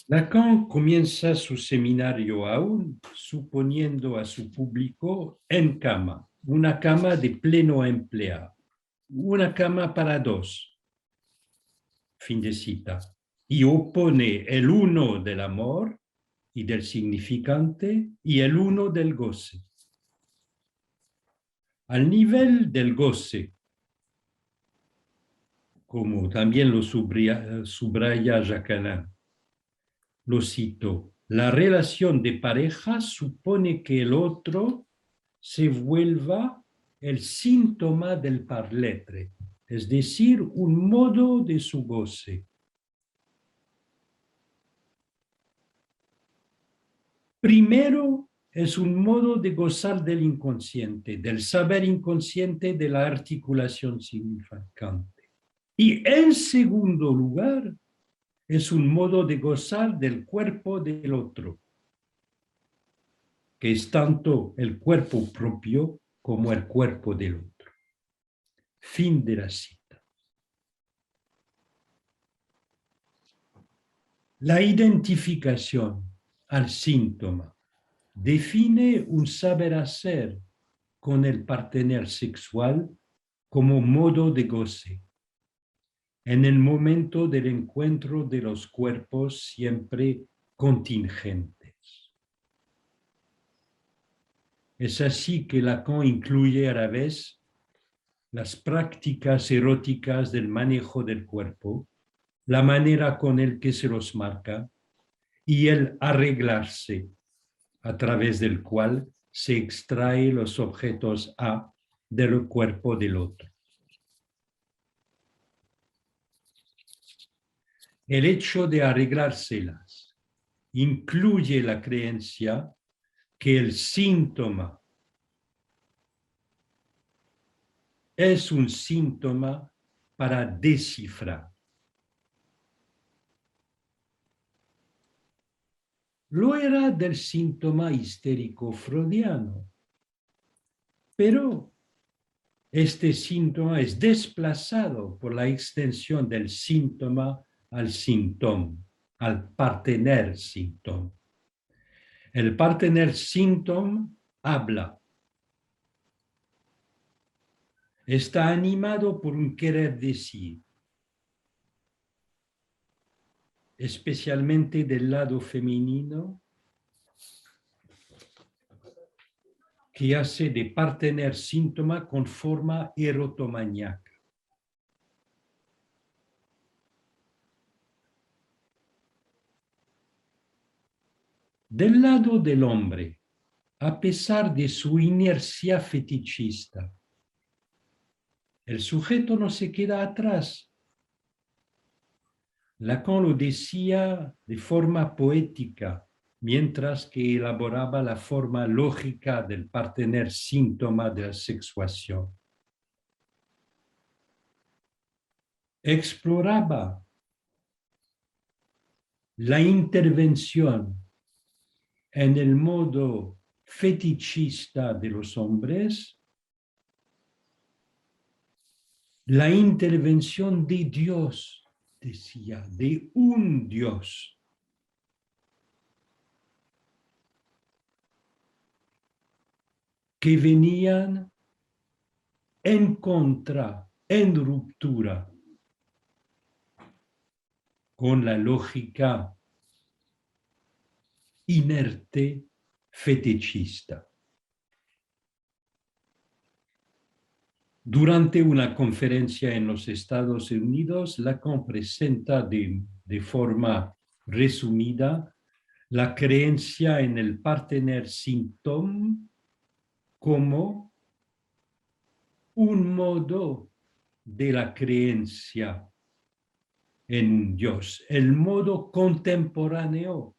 Lacan comienza su seminario aún suponiendo a su público en cama, una cama de pleno empleo, una cama para dos. Fin de cita. Y opone el uno del amor y del significante y el uno del goce. Al nivel del goce, como también lo subraya Jacques, lo cito, la relación de pareja supone que el otro se vuelva el síntoma del parletre, es decir, un modo de su goce. Primero, es un modo de gozar del inconsciente, del saber inconsciente de la articulación significante. Y en segundo lugar, es un modo de gozar del cuerpo del otro, que es tanto el cuerpo propio como el cuerpo del otro. Fin de la cita. La identificación al síntoma define un saber hacer con el partener sexual como modo de goce. En el momento del encuentro de los cuerpos siempre contingentes. Es así que Lacan incluye a la vez las prácticas eróticas del manejo del cuerpo, la manera con el que se los marca y el arreglarse, a través del cual se extrae los objetos A del cuerpo del otro. El hecho de arreglárselas incluye la creencia que el síntoma es un síntoma para descifrar. Lo era del síntoma histérico freudiano, pero este síntoma es desplazado por la extensión del síntoma al síntoma, al partener síntoma. El partener síntoma habla. Está animado por un querer decir, especialmente del lado femenino, que hace de partener síntoma con forma erotomaníaca. Del lado del hombre, a pesar de su inercia fetichista, el sujeto no se queda atrás. Lacan lo decía de forma poética, mientras que elaboraba la forma lógica del partener síntoma de la sexuación. Exploraba la intervención en el modo fetichista de los hombres, la intervención de Dios, decía, de un Dios. Que venían en contra, en ruptura con la lógica inerte fetichista. Durante una conferencia en los Estados Unidos, Lacan presenta de forma resumida la creencia en el partener síntoma como un modo de la creencia en un Dios, el modo contemporáneo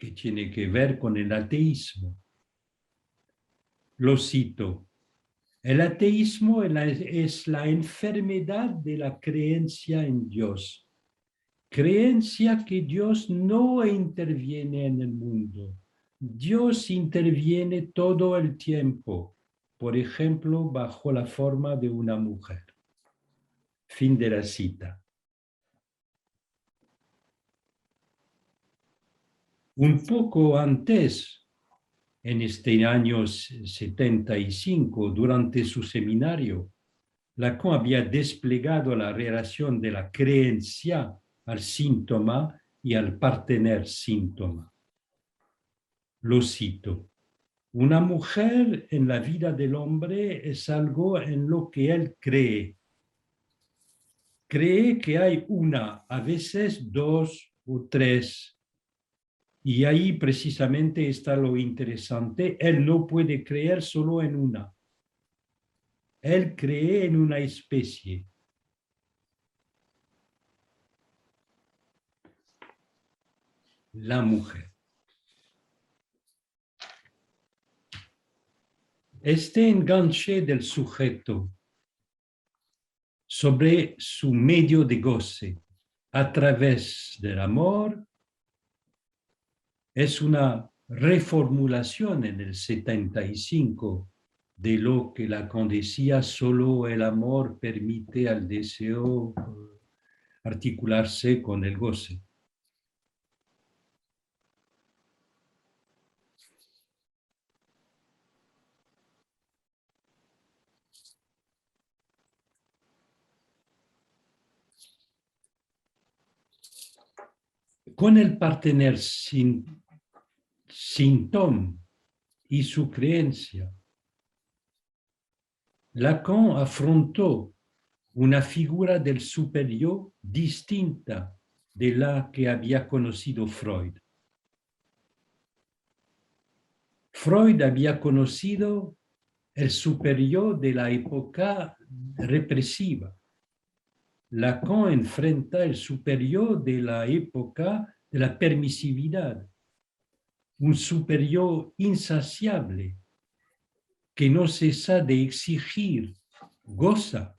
que tiene que ver con el ateísmo. Lo cito. El ateísmo es la enfermedad de la creencia en Dios. Creencia que Dios no interviene en el mundo. Dios interviene todo el tiempo, por ejemplo, bajo la forma de una mujer. Fin de la cita. Un poco antes, en este año 75, durante su seminario, Lacan había desplegado la relación de la creencia al síntoma y al partener síntoma. Lo cito. Una mujer en la vida del hombre es algo en lo que él cree. Cree que hay una, a veces dos o tres. Y ahí precisamente está lo interesante. Él no puede creer solo en una. Él cree en una especie. La mujer. Este enganche del sujeto sobre su medio de goce a través del amor es una reformulación en el 75 de lo que Lacan decía, solo el amor permite al deseo articularse con el goce. Con el partener síntoma y su creencia. Lacan afrontó una figura del superior distinta de la que había conocido Freud. Freud había conocido el superior de la época represiva. Lacan enfrenta el superior de la época de la permisividad, un superior insaciable que no cesa de exigir, goza.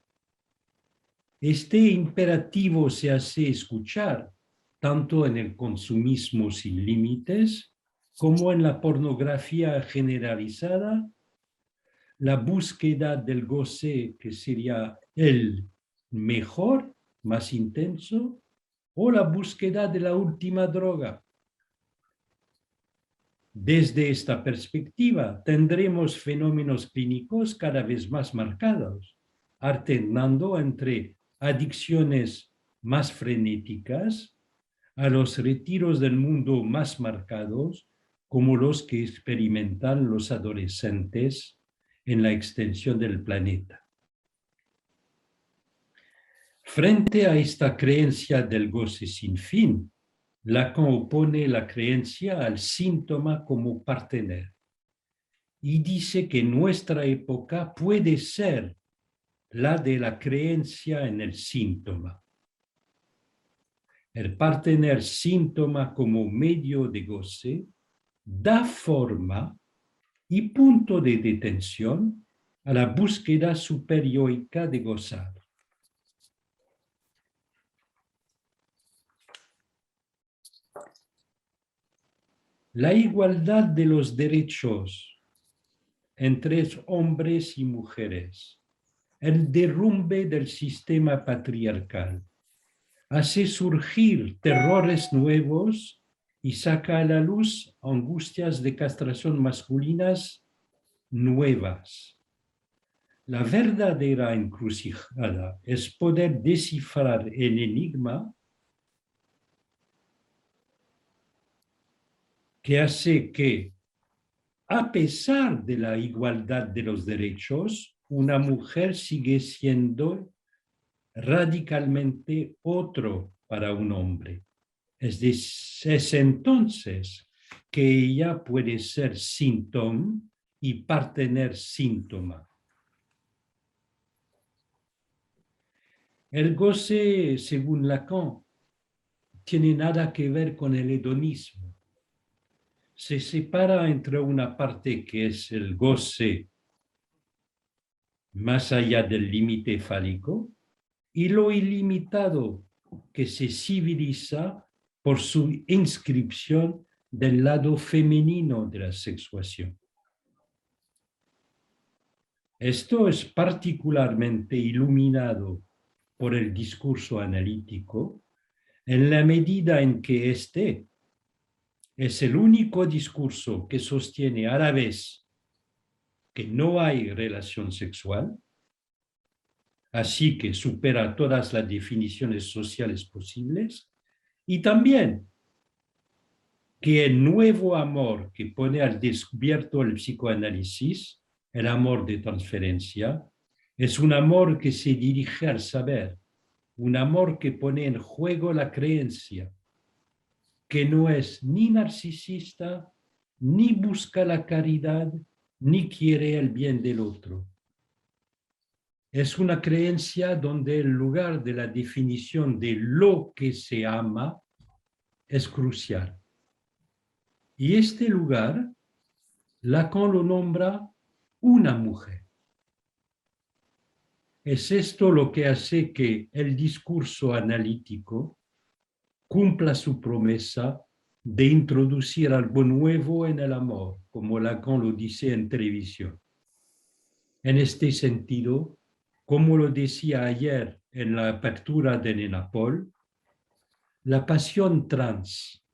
Este imperativo se hace escuchar tanto en el consumismo sin límites como en la pornografía generalizada, la búsqueda del goce que sería el mejor, más intenso, o la búsqueda de la última droga. Desde esta perspectiva tendremos fenómenos clínicos cada vez más marcados, alternando entre adicciones más frenéticas a los retiros del mundo más marcados, como los que experimentan los adolescentes en la extensión del planeta. Frente a esta creencia del goce sin fin, Lacan opone la creencia al síntoma como partener y dice que nuestra época puede ser la de la creencia en el síntoma. El partener síntoma como medio de goce da forma y punto de detención a la búsqueda superiórica de gozar. La igualdad de los derechos entre hombres y mujeres, el derrumbe del sistema patriarcal, hace surgir terrores nuevos y saca a la luz angustias de castración masculinas nuevas. La verdadera encrucijada es poder descifrar el enigma que hace que, a pesar de la igualdad de los derechos, una mujer sigue siendo radicalmente otro para un hombre. Es entonces que ella puede ser síntoma y partener síntoma. El goce, según Lacan, tiene nada que ver con el hedonismo. Se separa entre una parte que es el goce más allá del límite fálico y lo ilimitado que se civiliza por su inscripción del lado femenino de la sexuación. Esto es particularmente iluminado por el discurso analítico en la medida en que este es el único discurso que sostiene a la vez que no hay relación sexual, así que supera todas las definiciones sociales posibles, y también que el nuevo amor que pone al descubierto el psicoanálisis, el amor de transferencia, es un amor que se dirige al saber, un amor que pone en juego la creencia, que no es ni narcisista, ni busca la caridad, ni quiere el bien del otro. Es una creencia donde el lugar de la definición de lo que se ama es crucial. Y este lugar, Lacan lo nombra una mujer. Es esto lo que hace que el discurso analítico cumpla su promesa de introducir algo nuevo en el amor, como Lacan lo dice en televisión. En este sentido, como lo decía ayer en la apertura de Nenapol, la pasión trans,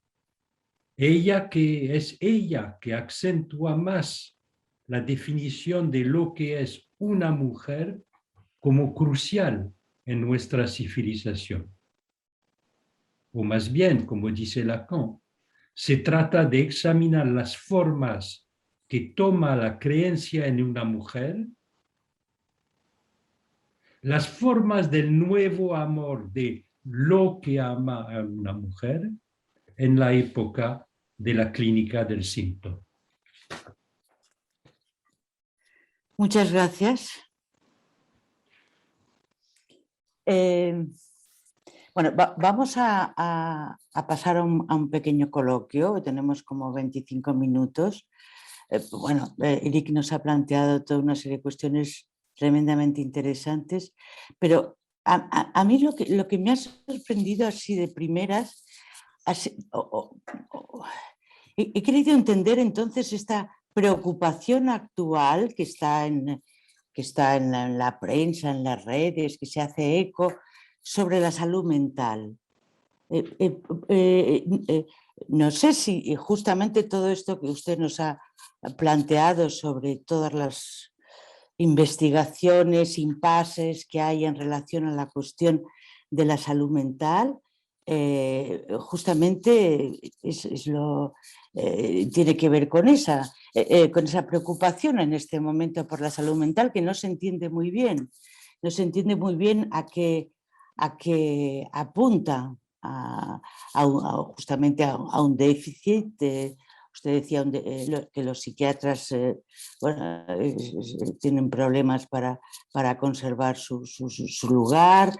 ella que acentúa más la definición de lo que es una mujer como crucial en nuestra civilización. O más bien, como dice Lacan, se trata de examinar las formas que toma la creencia en una mujer, las formas del nuevo amor, de lo que ama a una mujer, en la época de la clínica del Cinto. Muchas gracias. Bueno, vamos a pasar a un pequeño coloquio. Tenemos como 25 minutos. Bueno, Eric nos ha planteado toda una serie de cuestiones tremendamente interesantes, pero a mí lo que me ha sorprendido así de primeras, he querido entender entonces esta preocupación actual que está en la prensa, en las redes, que se hace eco sobre la salud mental. No sé si justamente todo esto que usted nos ha planteado sobre todas las investigaciones, impases que hay en relación a la cuestión de la salud mental, justamente tiene que ver con esa preocupación en este momento por la salud mental, que no se entiende muy bien. No se entiende muy bien a qué apunta, justamente a un déficit. Usted decía que los psiquiatras tienen problemas para conservar su lugar.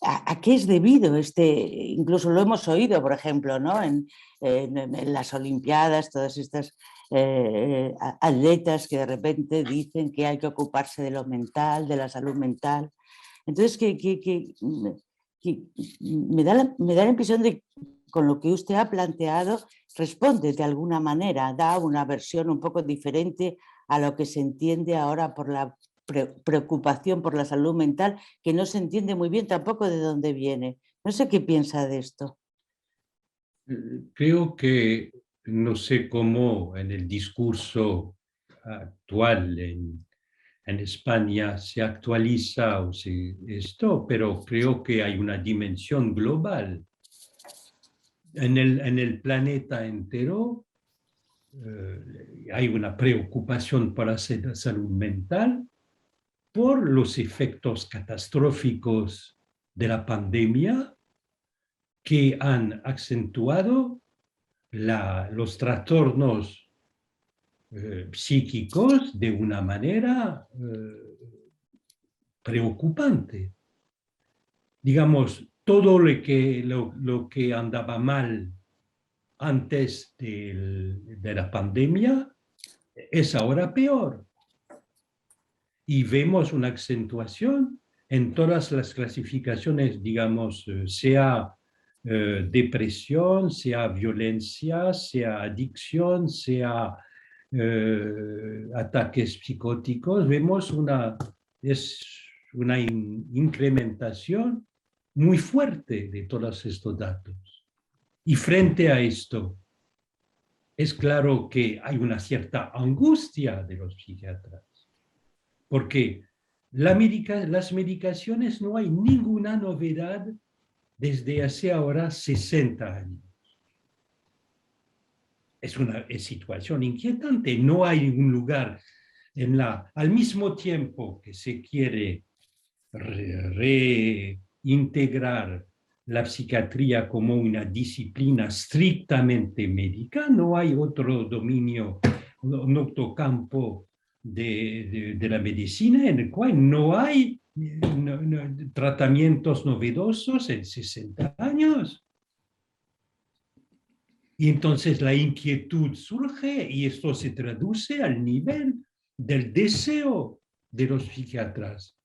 ¿A qué es debido incluso lo hemos oído, por ejemplo, ¿no? en las Olimpiadas, todas estas atletas que de repente dicen que hay que ocuparse de lo mental, de la salud mental? Entonces, me da la impresión de que con lo que usted ha planteado responde de alguna manera, da una versión un poco diferente a lo que se entiende ahora por la preocupación por la salud mental, que no se entiende muy bien tampoco de dónde viene. No sé qué piensa de esto. Creo que no sé cómo en el discurso actual en España se actualiza esto, pero creo que hay una dimensión global. En el planeta entero hay una preocupación por la salud mental por los efectos catastróficos de la pandemia que han acentuado los trastornos psíquicos de una manera preocupante. Digamos, todo lo que andaba mal antes de la pandemia es ahora peor. Y vemos una acentuación en todas las clasificaciones, digamos, sea depresión, sea violencia, sea adicción, sea ataques psicóticos. Vemos una incrementación muy fuerte de todos estos datos. Y frente a esto, es claro que hay una cierta angustia de los psiquiatras, porque las medicaciones no hay ninguna novedad desde hace ahora 60 años. Es una situación inquietante. No hay un lugar al mismo tiempo que se quiere reintegrar la psiquiatría como una disciplina estrictamente médica, no hay otro dominio, otro campo de la medicina en el cual no hay tratamientos novedosos en 60 años. Y entonces la inquietud surge y esto se traduce al nivel del deseo de los psiquiatras.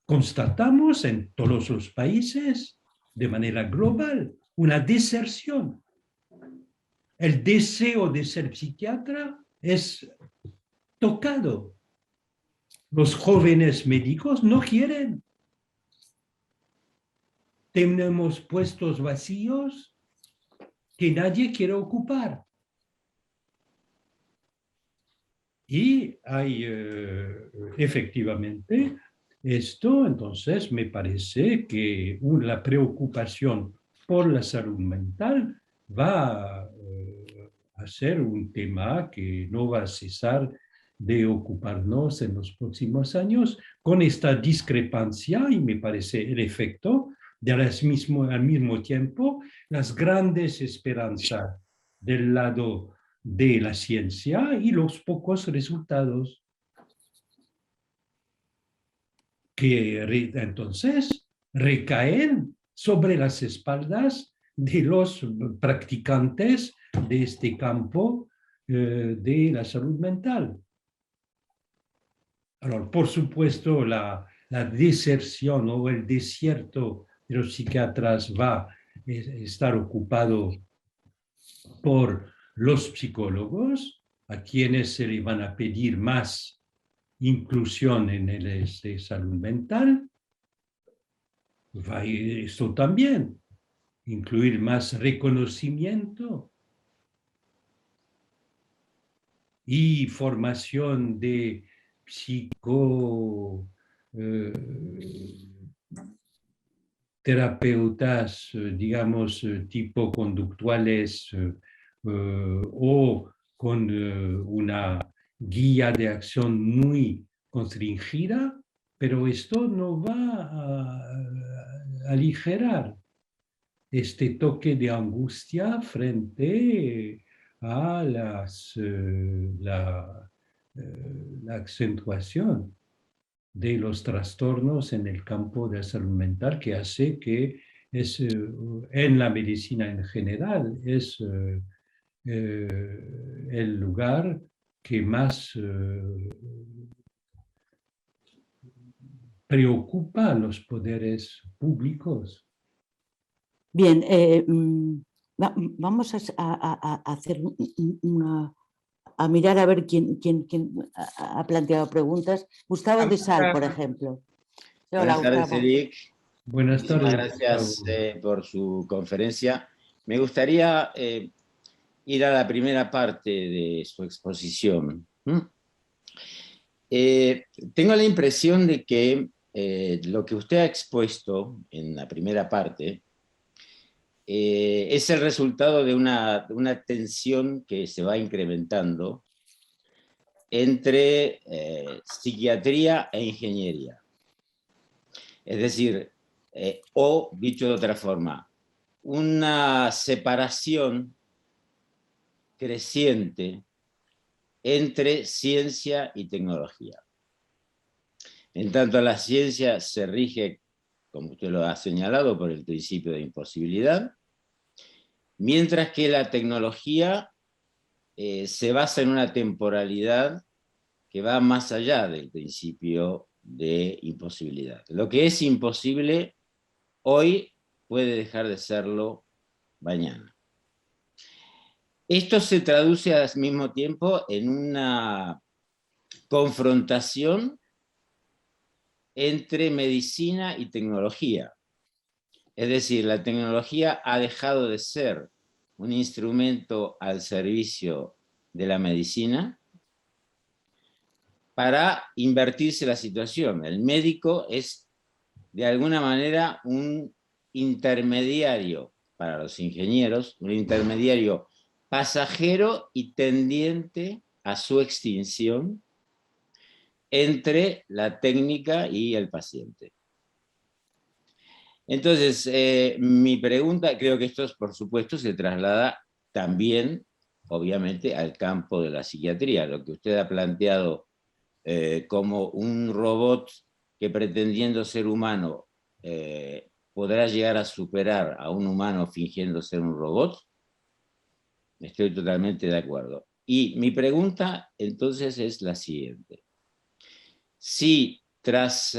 Constatamos en todos los países, de manera global, una deserción. El deseo de ser psiquiatra es tocado. Los jóvenes médicos no quieren. Tenemos puestos vacíos que nadie quiere ocupar. Y hay efectivamente esto, entonces me parece que la preocupación por la salud mental va a ser un tema que no va a cesar de ocuparnos en los próximos años, con esta discrepancia, y me parece el efecto, de al mismo tiempo, las grandes esperanzas del lado de la ciencia y los pocos resultados que entonces recaen sobre las espaldas de los practicantes de este campo de la salud mental. Por supuesto, la deserción o el desierto de los psiquiatras va a estar ocupado por los psicólogos, a quienes se le van a pedir más inclusión en el de salud mental. Va esto también, incluir más reconocimiento y formación de terapeutas, digamos, tipo conductuales o con una guía de acción muy constringida, pero esto no va a aligerar este toque de angustia frente a la acentuación de los trastornos en el campo de la salud mental, que hace que en la medicina en general es el lugar que más preocupa a los poderes públicos. Bien, vamos a hacer a mirar a ver quién ha planteado preguntas. Gustavo de Sal, por ejemplo. Hola, Buenas tardes, Gustavo. Eric. Buenas tardes. Muchísimas gracias por su conferencia. Me gustaría ir a la primera parte de su exposición. Tengo la impresión de que lo que usted ha expuesto en la primera parte es el resultado de una tensión que se va incrementando entre psiquiatría e ingeniería. Es decir, o dicho de otra forma, una separación creciente entre ciencia y tecnología. En tanto, la ciencia se rige, como usted lo ha señalado, por el principio de imposibilidad, mientras que la tecnología se basa en una temporalidad que va más allá del principio de imposibilidad. Lo que es imposible hoy puede dejar de serlo mañana. Esto se traduce al mismo tiempo en una confrontación entre medicina y tecnología. Es decir, la tecnología ha dejado de ser un instrumento al servicio de la medicina para invertirse la situación. El médico es, de alguna manera, un intermediario para los ingenieros, un intermediario pasajero y tendiente a su extinción entre la técnica y el paciente. Entonces, mi pregunta, creo que esto, por supuesto, se traslada también, obviamente, al campo de la psiquiatría. Lo que usted ha planteado como un robot que, pretendiendo ser humano, podrá llegar a superar a un humano fingiendo ser un robot, estoy totalmente de acuerdo. Y mi pregunta, entonces, es la siguiente. Si tras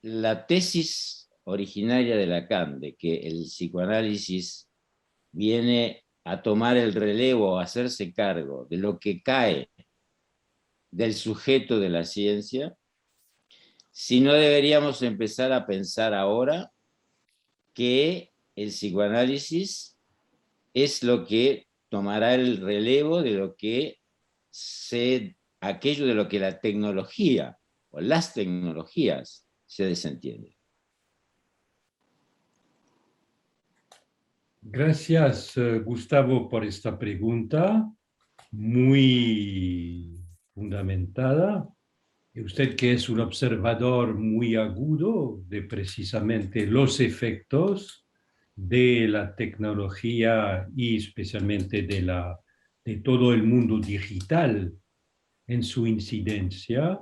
la tesis originaria de Lacan, de que el psicoanálisis viene a tomar el relevo, a hacerse cargo de lo que cae del sujeto de la ciencia, si no deberíamos empezar a pensar ahora que el psicoanálisis es lo que tomará el relevo de lo que aquello de lo que la tecnología o las tecnologías se desentienden. Gracias, Gustavo, por esta pregunta muy fundamentada. Y usted, que es un observador muy agudo de precisamente los efectos de la tecnología y especialmente de todo el mundo digital en su incidencia.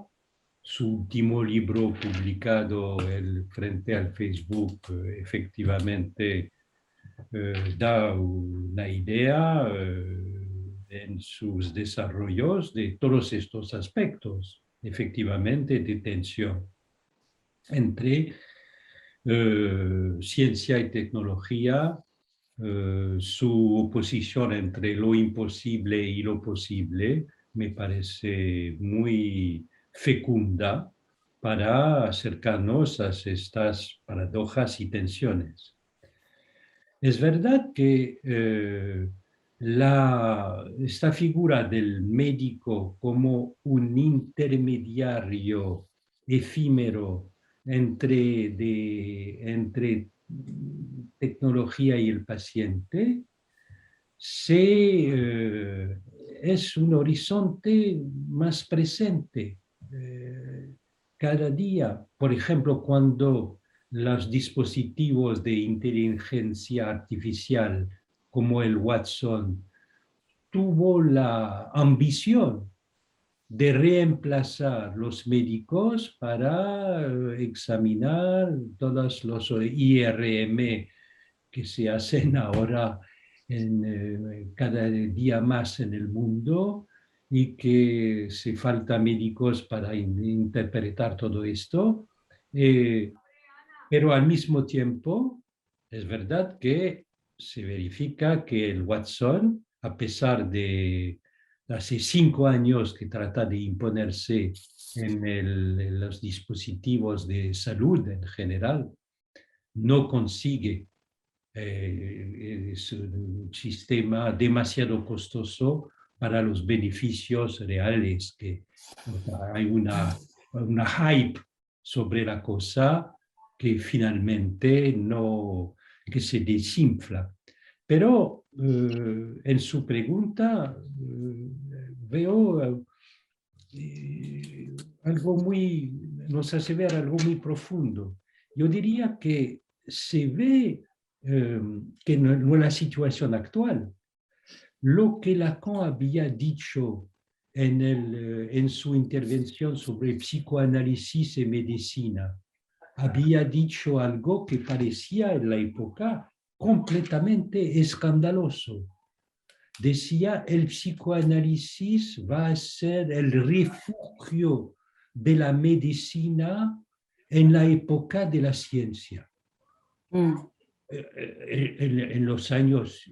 Su último libro publicado frente al Facebook efectivamente da una idea en sus desarrollos de todos estos aspectos, efectivamente, de tensión entre ciencia y tecnología, su oposición entre lo imposible y lo posible me parece muy fecunda para acercarnos a estas paradojas y tensiones. Es verdad que esta figura del médico como un intermediario efímero entre tecnología y el paciente es un horizonte más presente cada día. Por ejemplo, cuando los dispositivos de inteligencia artificial como el Watson tuvo la ambición de reemplazar los médicos para examinar todos los IRM que se hacen ahora cada día más en el mundo y que se falta médicos para interpretar todo esto. Pero al mismo tiempo, es verdad que se verifica que el Watson, a pesar de hace 5 años que trata de imponerse en los dispositivos de salud en general, no consigue. Es un sistema demasiado costoso para los beneficios reales, que hay una hype sobre la cosa que finalmente no, que se desinfla. Pero en su pregunta veo algo muy, nos hace ver algo muy profundo. Yo diría que se ve que en la situación actual, lo que Lacan había dicho en su intervención sobre psicoanálisis y medicina, había dicho algo que parecía en la época completamente escandaloso. Decía, el psicoanálisis va a ser el refugio de la medicina en la época de la ciencia. En los años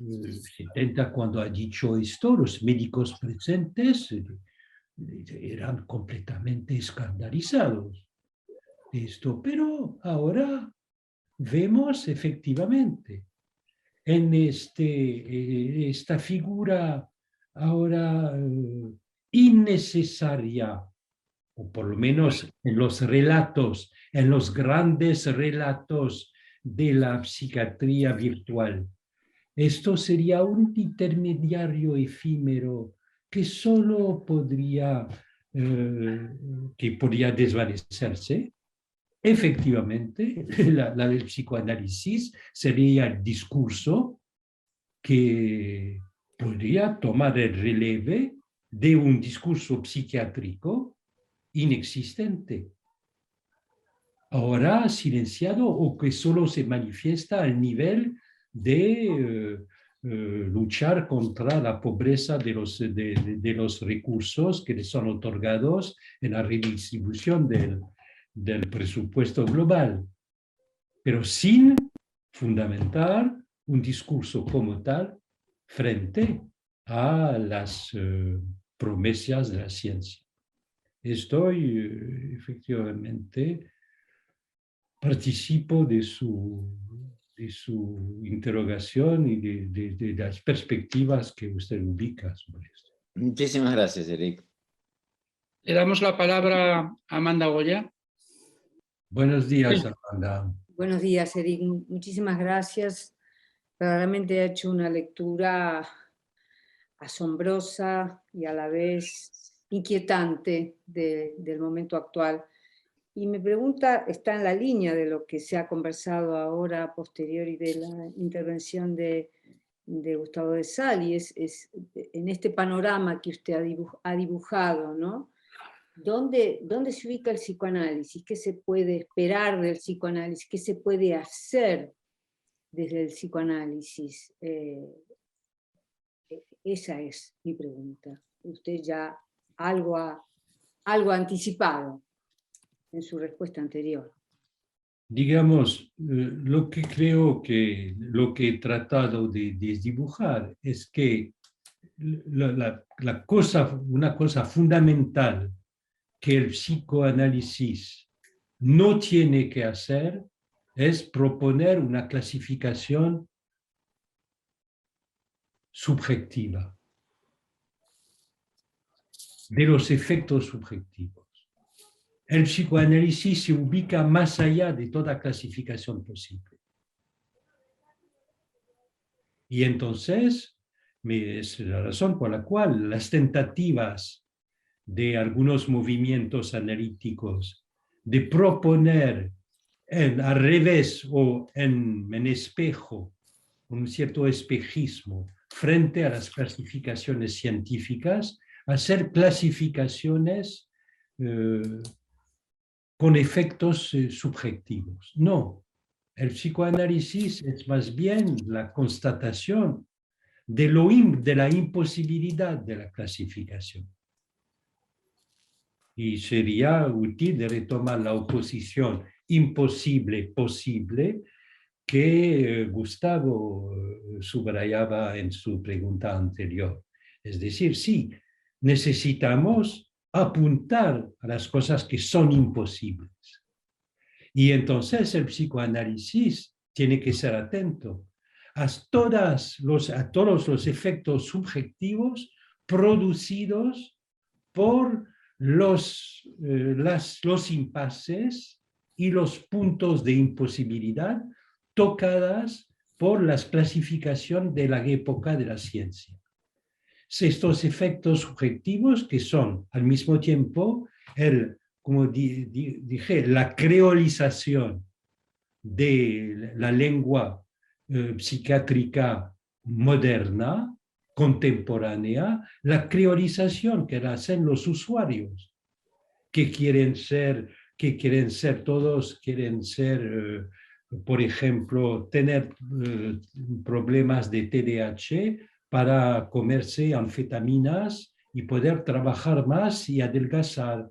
70, cuando ha dicho esto, los médicos presentes eran completamente escandalizados de esto. Pero ahora vemos efectivamente en esta figura ahora innecesaria, o por lo menos en los relatos, en los grandes relatos de la psiquiatría virtual. Esto sería un intermediario efímero que solo podría desvanecerse. Efectivamente, la del psicoanálisis sería el discurso que podría tomar el relevo de un discurso psiquiátrico inexistente, ahora silenciado o que solo se manifiesta al nivel de luchar contra la pobreza de los recursos que les son otorgados en la redistribución del presupuesto global, pero sin fundamentar un discurso como tal frente a las promesas de la ciencia. Estoy efectivamente, participo de su interrogación y de las perspectivas que usted ubica sobre esto. Muchísimas gracias, Eric. Le damos la palabra a Amanda Goya. Buenos días, Amanda. Buenos días, Eric. Muchísimas gracias. Realmente ha hecho una lectura asombrosa y a la vez inquietante del momento actual. Y mi pregunta está en la línea de lo que se ha conversado ahora a posteriori de la intervención de Gustavo de Sal, y es en este panorama que usted ha dibujado, ¿no? ¿Dónde se ubica el psicoanálisis? ¿Qué se puede esperar del psicoanálisis? ¿Qué se puede hacer desde el psicoanálisis? Esa es mi pregunta. Usted ya algo ha anticipado en su respuesta anterior. Digamos, lo que creo que lo que he tratado de dibujar es que una cosa fundamental que el psicoanálisis no tiene que hacer es proponer una clasificación subjetiva de los efectos subjetivos. El psicoanálisis se ubica más allá de toda clasificación posible. Y entonces, es la razón por la cual las tentativas de algunos movimientos analíticos de proponer al revés o en espejo, un cierto espejismo frente a las clasificaciones científicas, hacer clasificaciones con efectos subjetivos. No, el psicoanálisis es más bien la constatación de la imposibilidad de la clasificación. Y sería útil de retomar la oposición imposible-posible que Gustavo subrayaba en su pregunta anterior. Es decir, sí, necesitamos apuntar a las cosas que son imposibles. Y entonces el psicoanálisis tiene que ser atento a todos los efectos subjetivos producidos por los impases y los puntos de imposibilidad tocadas por la clasificación de la época de la ciencia. Estos efectos subjetivos que son al mismo tiempo, como dije, la creolización de la lengua psiquiátrica moderna, contemporánea, la creolización que la hacen los usuarios, que quieren ser todos, por ejemplo, tener problemas de TDAH para comerse anfetaminas y poder trabajar más y adelgazar.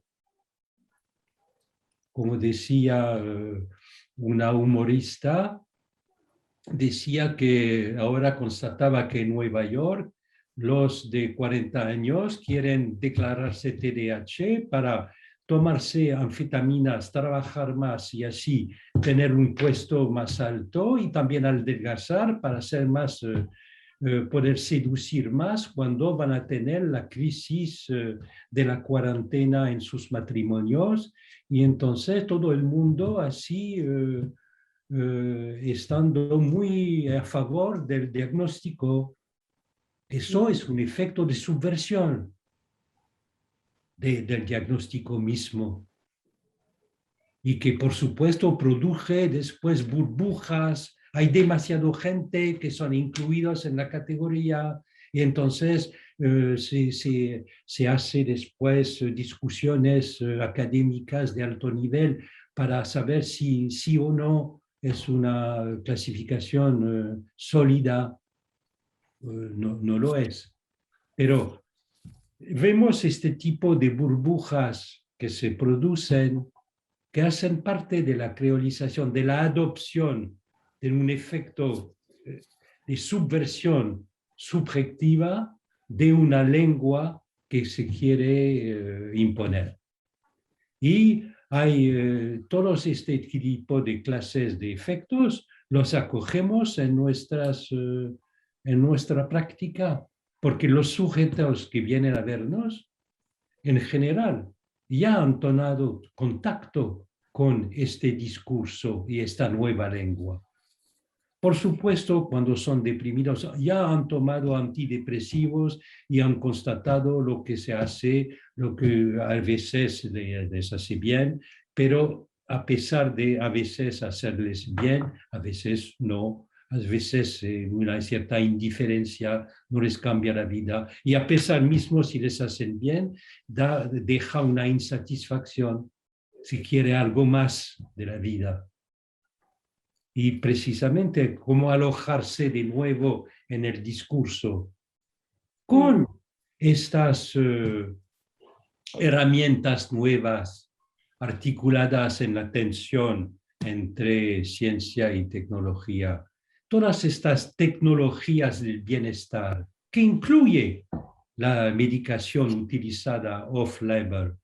Como decía una humorista, decía que ahora constataba que en Nueva York los de 40 años quieren declararse TDAH para tomarse anfetaminas, trabajar más y así tener un puesto más alto y también adelgazar para ser más, poder seducir más cuando van a tener la crisis de la cuarentena en sus matrimonios. Y entonces todo el mundo así estando muy a favor del diagnóstico. Eso es un efecto de subversión del diagnóstico mismo. Y que por supuesto produce después burbujas, hay demasiada gente que son incluidos en la categoría y entonces se hace después discusiones académicas de alto nivel para saber si sí o no es una clasificación sólida. No lo es. Pero vemos este tipo de burbujas que se producen, que hacen parte de la creolización, de la adopción de un efecto de subversión subjetiva de una lengua que se quiere imponer. Y hay todos este tipo de clases de efectos, los acogemos en nuestra práctica, porque los sujetos que vienen a vernos, en general, ya han tomado contacto con este discurso y esta nueva lengua. Por supuesto, cuando son deprimidos, ya han tomado antidepresivos y han constatado lo que se hace, lo que a veces les hace bien, pero a pesar de a veces hacerles bien, a veces no, a veces una cierta indiferencia no les cambia la vida, y a pesar mismo si les hacen bien, deja una insatisfacción, si quiere algo más de la vida. Y precisamente cómo alojarse de nuevo en el discurso con estas herramientas nuevas articuladas en la tensión entre ciencia y tecnología. Todas estas tecnologías del bienestar, que incluye la medicación utilizada off-label,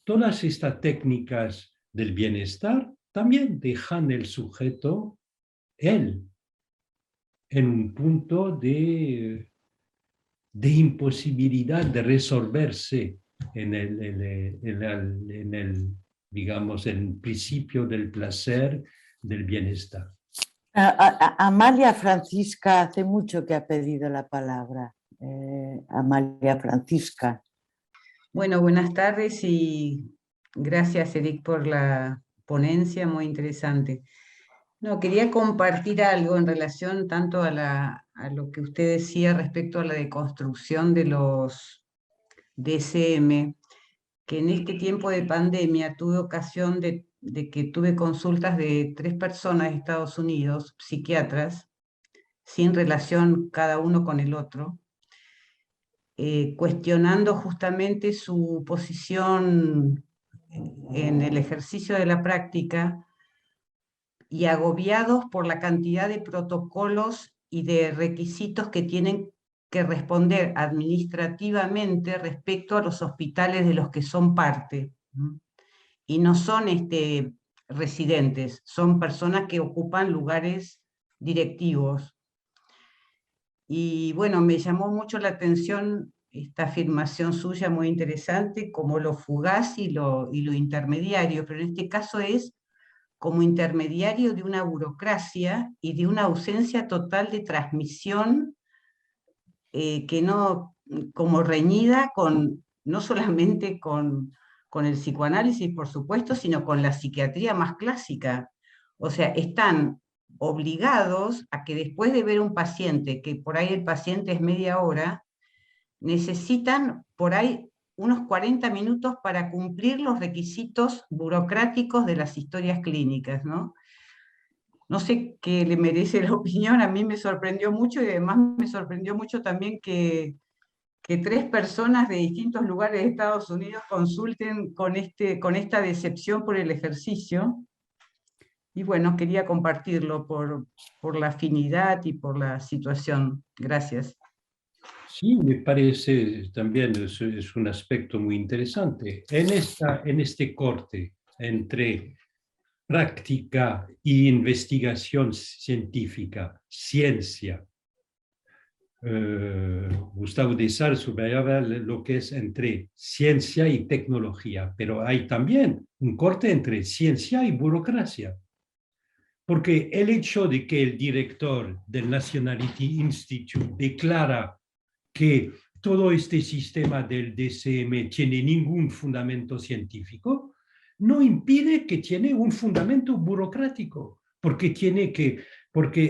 todas estas técnicas del bienestar también dejan el sujeto, él, en un punto de imposibilidad de resolverse en el, digamos, el principio del placer, del bienestar. Amalia Francisca hace mucho que ha pedido la palabra. Amalia Francisca. Bueno, buenas tardes y gracias, Eric, por la ponencia, muy interesante. No, quería compartir algo en relación tanto a lo que usted decía respecto a la deconstrucción de los DSM, que en este tiempo de pandemia tuve ocasión de que tuve consultas de 3 personas de Estados Unidos, psiquiatras, sin relación cada uno con el otro, cuestionando justamente su posición en el ejercicio de la práctica y agobiados por la cantidad de protocolos y de requisitos que tienen que responder administrativamente respecto a los hospitales de los que son parte. Y no son residentes, son personas que ocupan lugares directivos. Y bueno, me llamó mucho la atención esta afirmación suya muy interesante, como lo fugaz y lo intermediario, pero en este caso es como intermediario de una burocracia y de una ausencia total de transmisión que no, como reñida con, no solamente con el psicoanálisis, por supuesto, sino con la psiquiatría más clásica. O sea, están obligados a que después de ver un paciente, que por ahí el paciente es media hora, necesitan por ahí unos 40 minutos para cumplir los requisitos burocráticos de las historias clínicas, ¿no? No sé qué le merece la opinión, a mí me sorprendió mucho y además me sorprendió mucho también que 3 personas de distintos lugares de Estados Unidos consulten con esta decepción por el ejercicio. Y bueno, quería compartirlo por la afinidad y por la situación. Gracias. Sí, me parece también es un aspecto muy interesante. En este corte entre práctica e investigación científica, ciencia, Gustavo Dessart subrayaba lo que es entre ciencia y tecnología, pero hay también un corte entre ciencia y burocracia. Porque el hecho de que el director del Nationality Institute declara que todo este sistema del DSM tiene ningún fundamento científico, no impide que tiene un fundamento burocrático, porque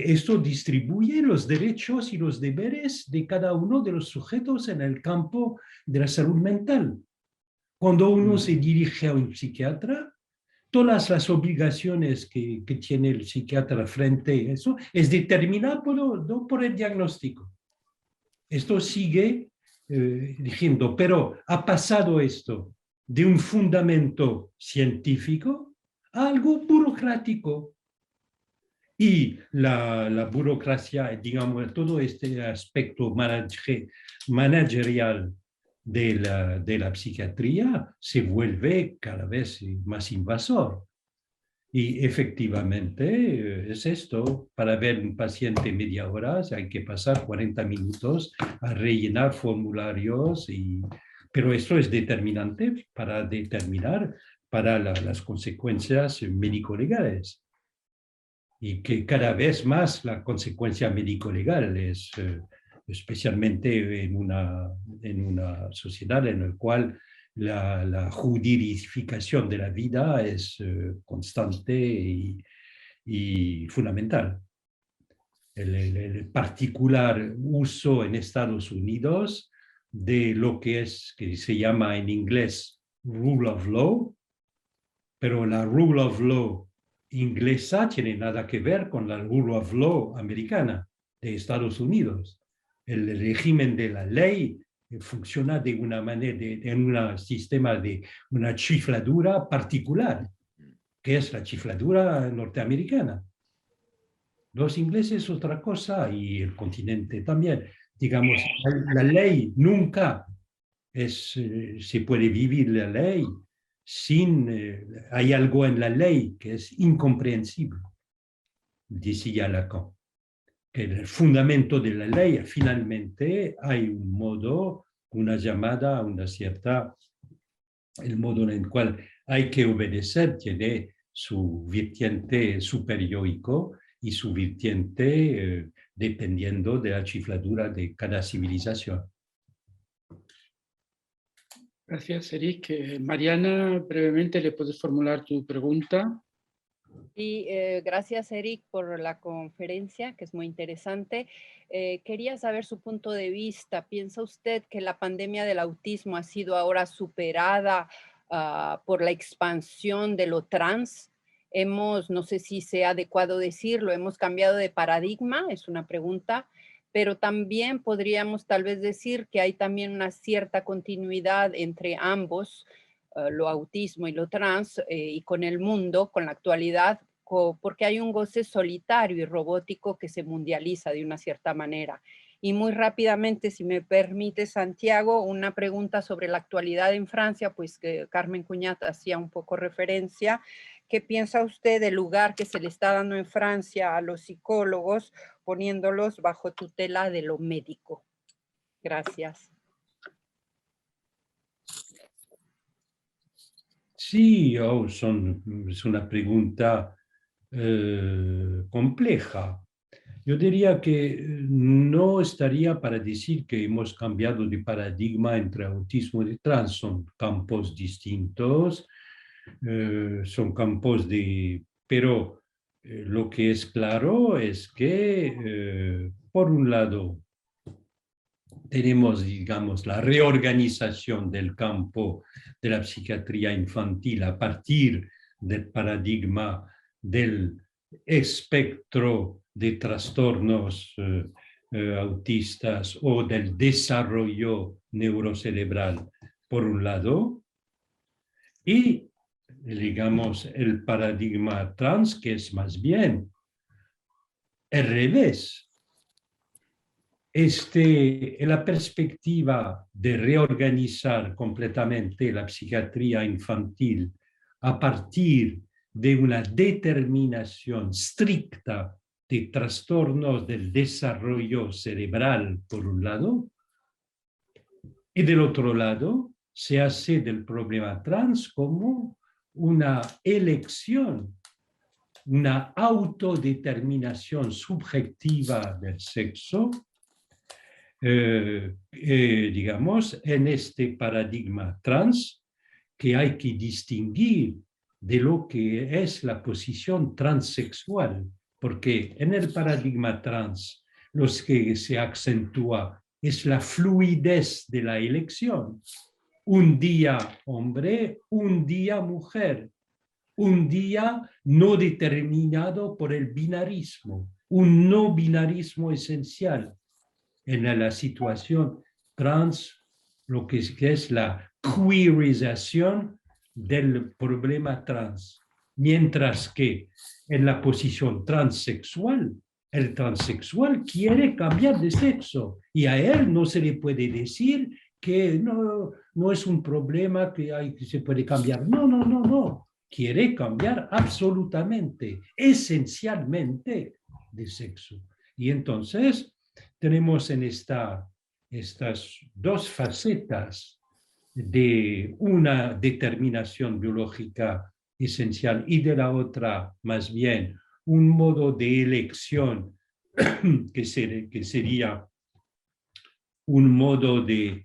esto distribuye los derechos y los deberes de cada uno de los sujetos en el campo de la salud mental. Cuando uno se dirige a un psiquiatra, todas las obligaciones que tiene el psiquiatra frente a eso es determinado por el diagnóstico. Esto sigue diciendo, pero ha pasado esto de un fundamento científico a algo burocrático. Y la burocracia, digamos, todo este aspecto managerial de la psiquiatría se vuelve cada vez más invasor. Y efectivamente es esto, para ver un paciente media hora hay que pasar 40 minutos a rellenar formularios, pero esto es determinante para determinar para las consecuencias médico-legales. y que cada vez más la consecuencia médico-legal es, especialmente en una sociedad en la cual la juridificación de la vida es constante y fundamental. El particular uso en Estados Unidos de lo que se llama en inglés rule of law, pero la rule of law inglesa tiene nada que ver con la rule of law americana de Estados Unidos. El régimen de la ley funciona de una manera, en un sistema de una chifladura particular, que es la chifladura norteamericana. Los ingleses es otra cosa y el continente también. Digamos, la ley nunca se puede vivir la ley sin, hay algo en la ley que es incomprensible, decía Lacan, que el fundamento de la ley finalmente hay un modo, una llamada, una cierta, el modo en el cual hay que obedecer tiene su vertiente superiorico y su vertiente dependiendo de la chifladura de cada civilización. Gracias, Eric. Mariana, brevemente le puedes formular tu pregunta. Sí, gracias, Eric, por la conferencia, que es muy interesante. Quería saber su punto de vista. ¿Piensa usted que la pandemia del autismo ha sido ahora superada por la expansión de lo trans? No sé si sea adecuado decirlo, hemos cambiado de paradigma, es una pregunta, pero también podríamos tal vez decir que hay también una cierta continuidad entre ambos, lo autismo y lo trans, y con el mundo, con la actualidad, porque hay un goce solitario y robótico que se mundializa de una cierta manera. Y muy rápidamente, si me permite, Santiago, una pregunta sobre la actualidad en Francia, pues que Carmen Cuñat hacía un poco referencia. ¿Qué piensa usted del lugar que se le está dando en Francia a los psicólogos, poniéndolos bajo tutela de lo médico? Gracias. Sí, es una pregunta compleja. Yo diría que no estaría para decir que hemos cambiado de paradigma entre autismo y trans. Son campos distintos, son campos de... Pero lo que es claro es que, por un lado, tenemos, digamos, la reorganización del campo de la psiquiatría infantil a partir del paradigma del espectro de trastornos autistas o del desarrollo neurocerebral, por un lado, y, digamos, el paradigma trans, que es más bien el revés. En la perspectiva de reorganizar completamente la psiquiatría infantil a partir de una determinación estricta de trastornos del desarrollo cerebral, por un lado, y del otro lado, se hace del problema trans como una elección, una autodeterminación subjetiva del sexo, digamos, en este paradigma trans, que hay que distinguir de lo que es la posición transexual, porque en el paradigma trans lo que se acentúa es la fluidez de la elección. Un día hombre, un día mujer, un día no determinado por el binarismo, un no binarismo esencial. En la situación trans, lo que es la queerización del problema trans, mientras que en la posición transexual, el transexual quiere cambiar de sexo y a él no se le puede decir que no es un problema que se puede cambiar. No. Quiere cambiar absolutamente, esencialmente de sexo. Y entonces tenemos en estas dos facetas de una determinación biológica esencial y de la otra, más bien, un modo de elección que sería un modo de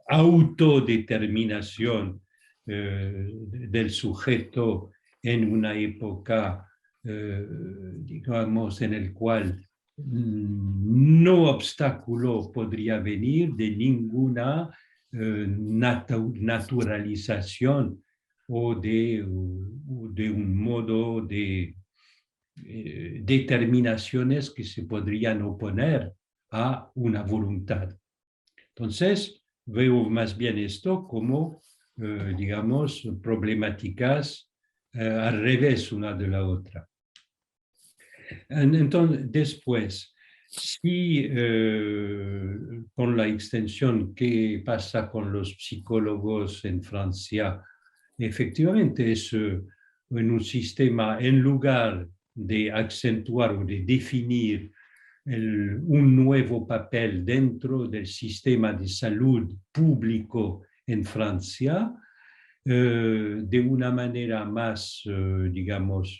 autodeterminación del sujeto en una época, digamos, en el cual no obstáculo podría venir de ninguna naturalización o de un modo de determinaciones que se podrían oponer a una voluntad. Entonces, veo más bien esto como, digamos, problemáticas al revés una de la otra. Entonces, después, si con la extensión que pasa con los psicólogos en Francia, efectivamente es en un sistema, en lugar de acentuar o de definir un nuevo papel dentro del sistema de salud público en Francia, de una manera más, digamos,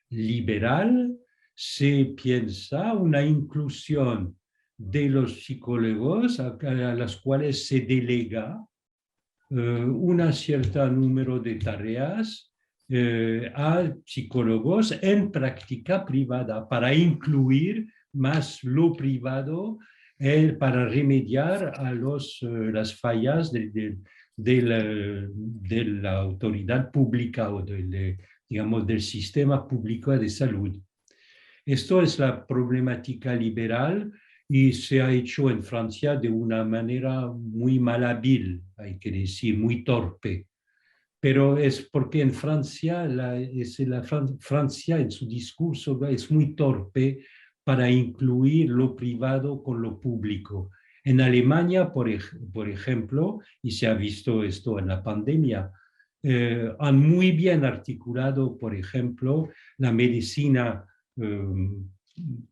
liberal, se piensa una inclusión de los psicólogos a las cuales se delega un cierto número de tareas a psicólogos en práctica privada para incluir más lo privado para remediar a las fallas de la autoridad pública o digamos, del sistema público de salud. Esto es la problemática liberal y se ha hecho en Francia de una manera muy malhábil, hay que decir, muy torpe. Pero es porque en Francia, Francia en su discurso es muy torpe para incluir lo privado con lo público. En Alemania, por ejemplo, y se ha visto esto en la pandemia, han muy bien articulado, por ejemplo, la medicina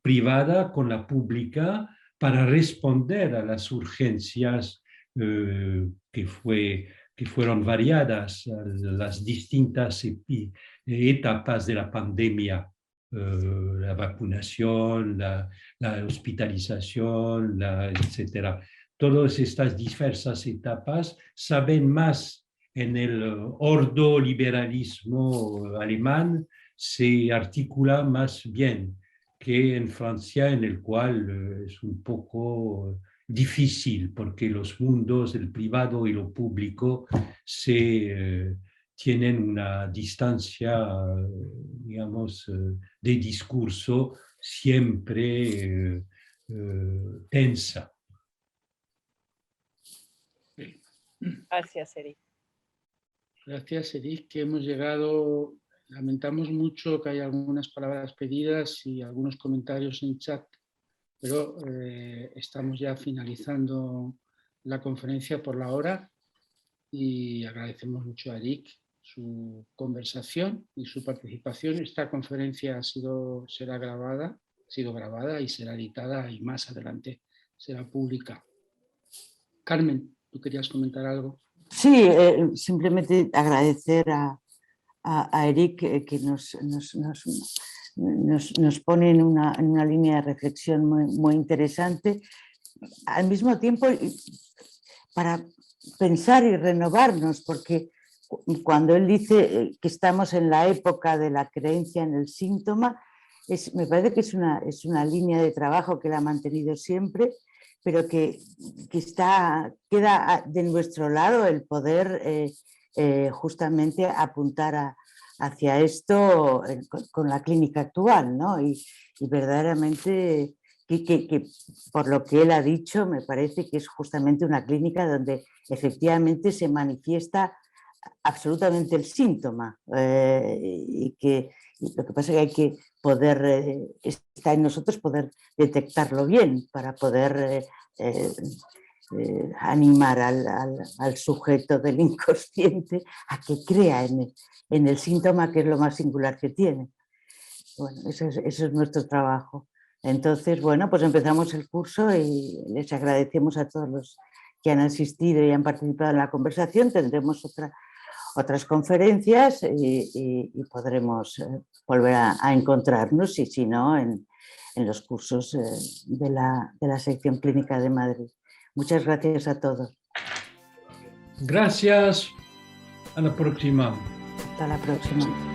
privada con la pública para responder a las urgencias que fueron variadas, las distintas etapas de la pandemia, la vacunación, la hospitalización, etc. Todas estas diversas etapas saben más en el ordoliberalismo alemán, se articula más bien que en Francia, en el cual es un poco difícil porque los mundos, el privado y lo público, tienen una distancia, digamos, de discurso siempre tensa. Gracias, Eric. Gracias, Eric, que hemos llegado. Lamentamos mucho que haya algunas palabras pedidas y algunos comentarios en chat, pero estamos ya finalizando la conferencia por la hora y agradecemos mucho a Eric su conversación y su participación. Esta conferencia ha sido grabada y será editada y más adelante será pública. Carmen, ¿tú querías comentar algo? Sí, simplemente agradecer a Eric que nos pone en una línea de reflexión muy interesante, al mismo tiempo para pensar y renovarnos, porque cuando él dice que estamos en la época de la creencia en el síntoma, me parece que es una línea de trabajo que la ha mantenido siempre, pero que queda de nuestro lado el poder justamente apuntar hacia esto con la clínica actual, ¿no? Y verdaderamente que por lo que él ha dicho me parece que es justamente una clínica donde efectivamente se manifiesta absolutamente el síntoma y lo que pasa es que hay que poder, está en nosotros poder detectarlo bien para poder animar al sujeto del inconsciente a que crea en el síntoma, que es lo más singular que tiene. Bueno, eso es nuestro trabajo. Entonces, bueno, pues empezamos el curso y les agradecemos a todos los que han asistido y han participado en la conversación. Tendremos otras conferencias y podremos volver a encontrarnos, y si no, en los cursos de la sección clínica de Madrid. Muchas gracias a todos. Gracias. A la próxima. Hasta la próxima.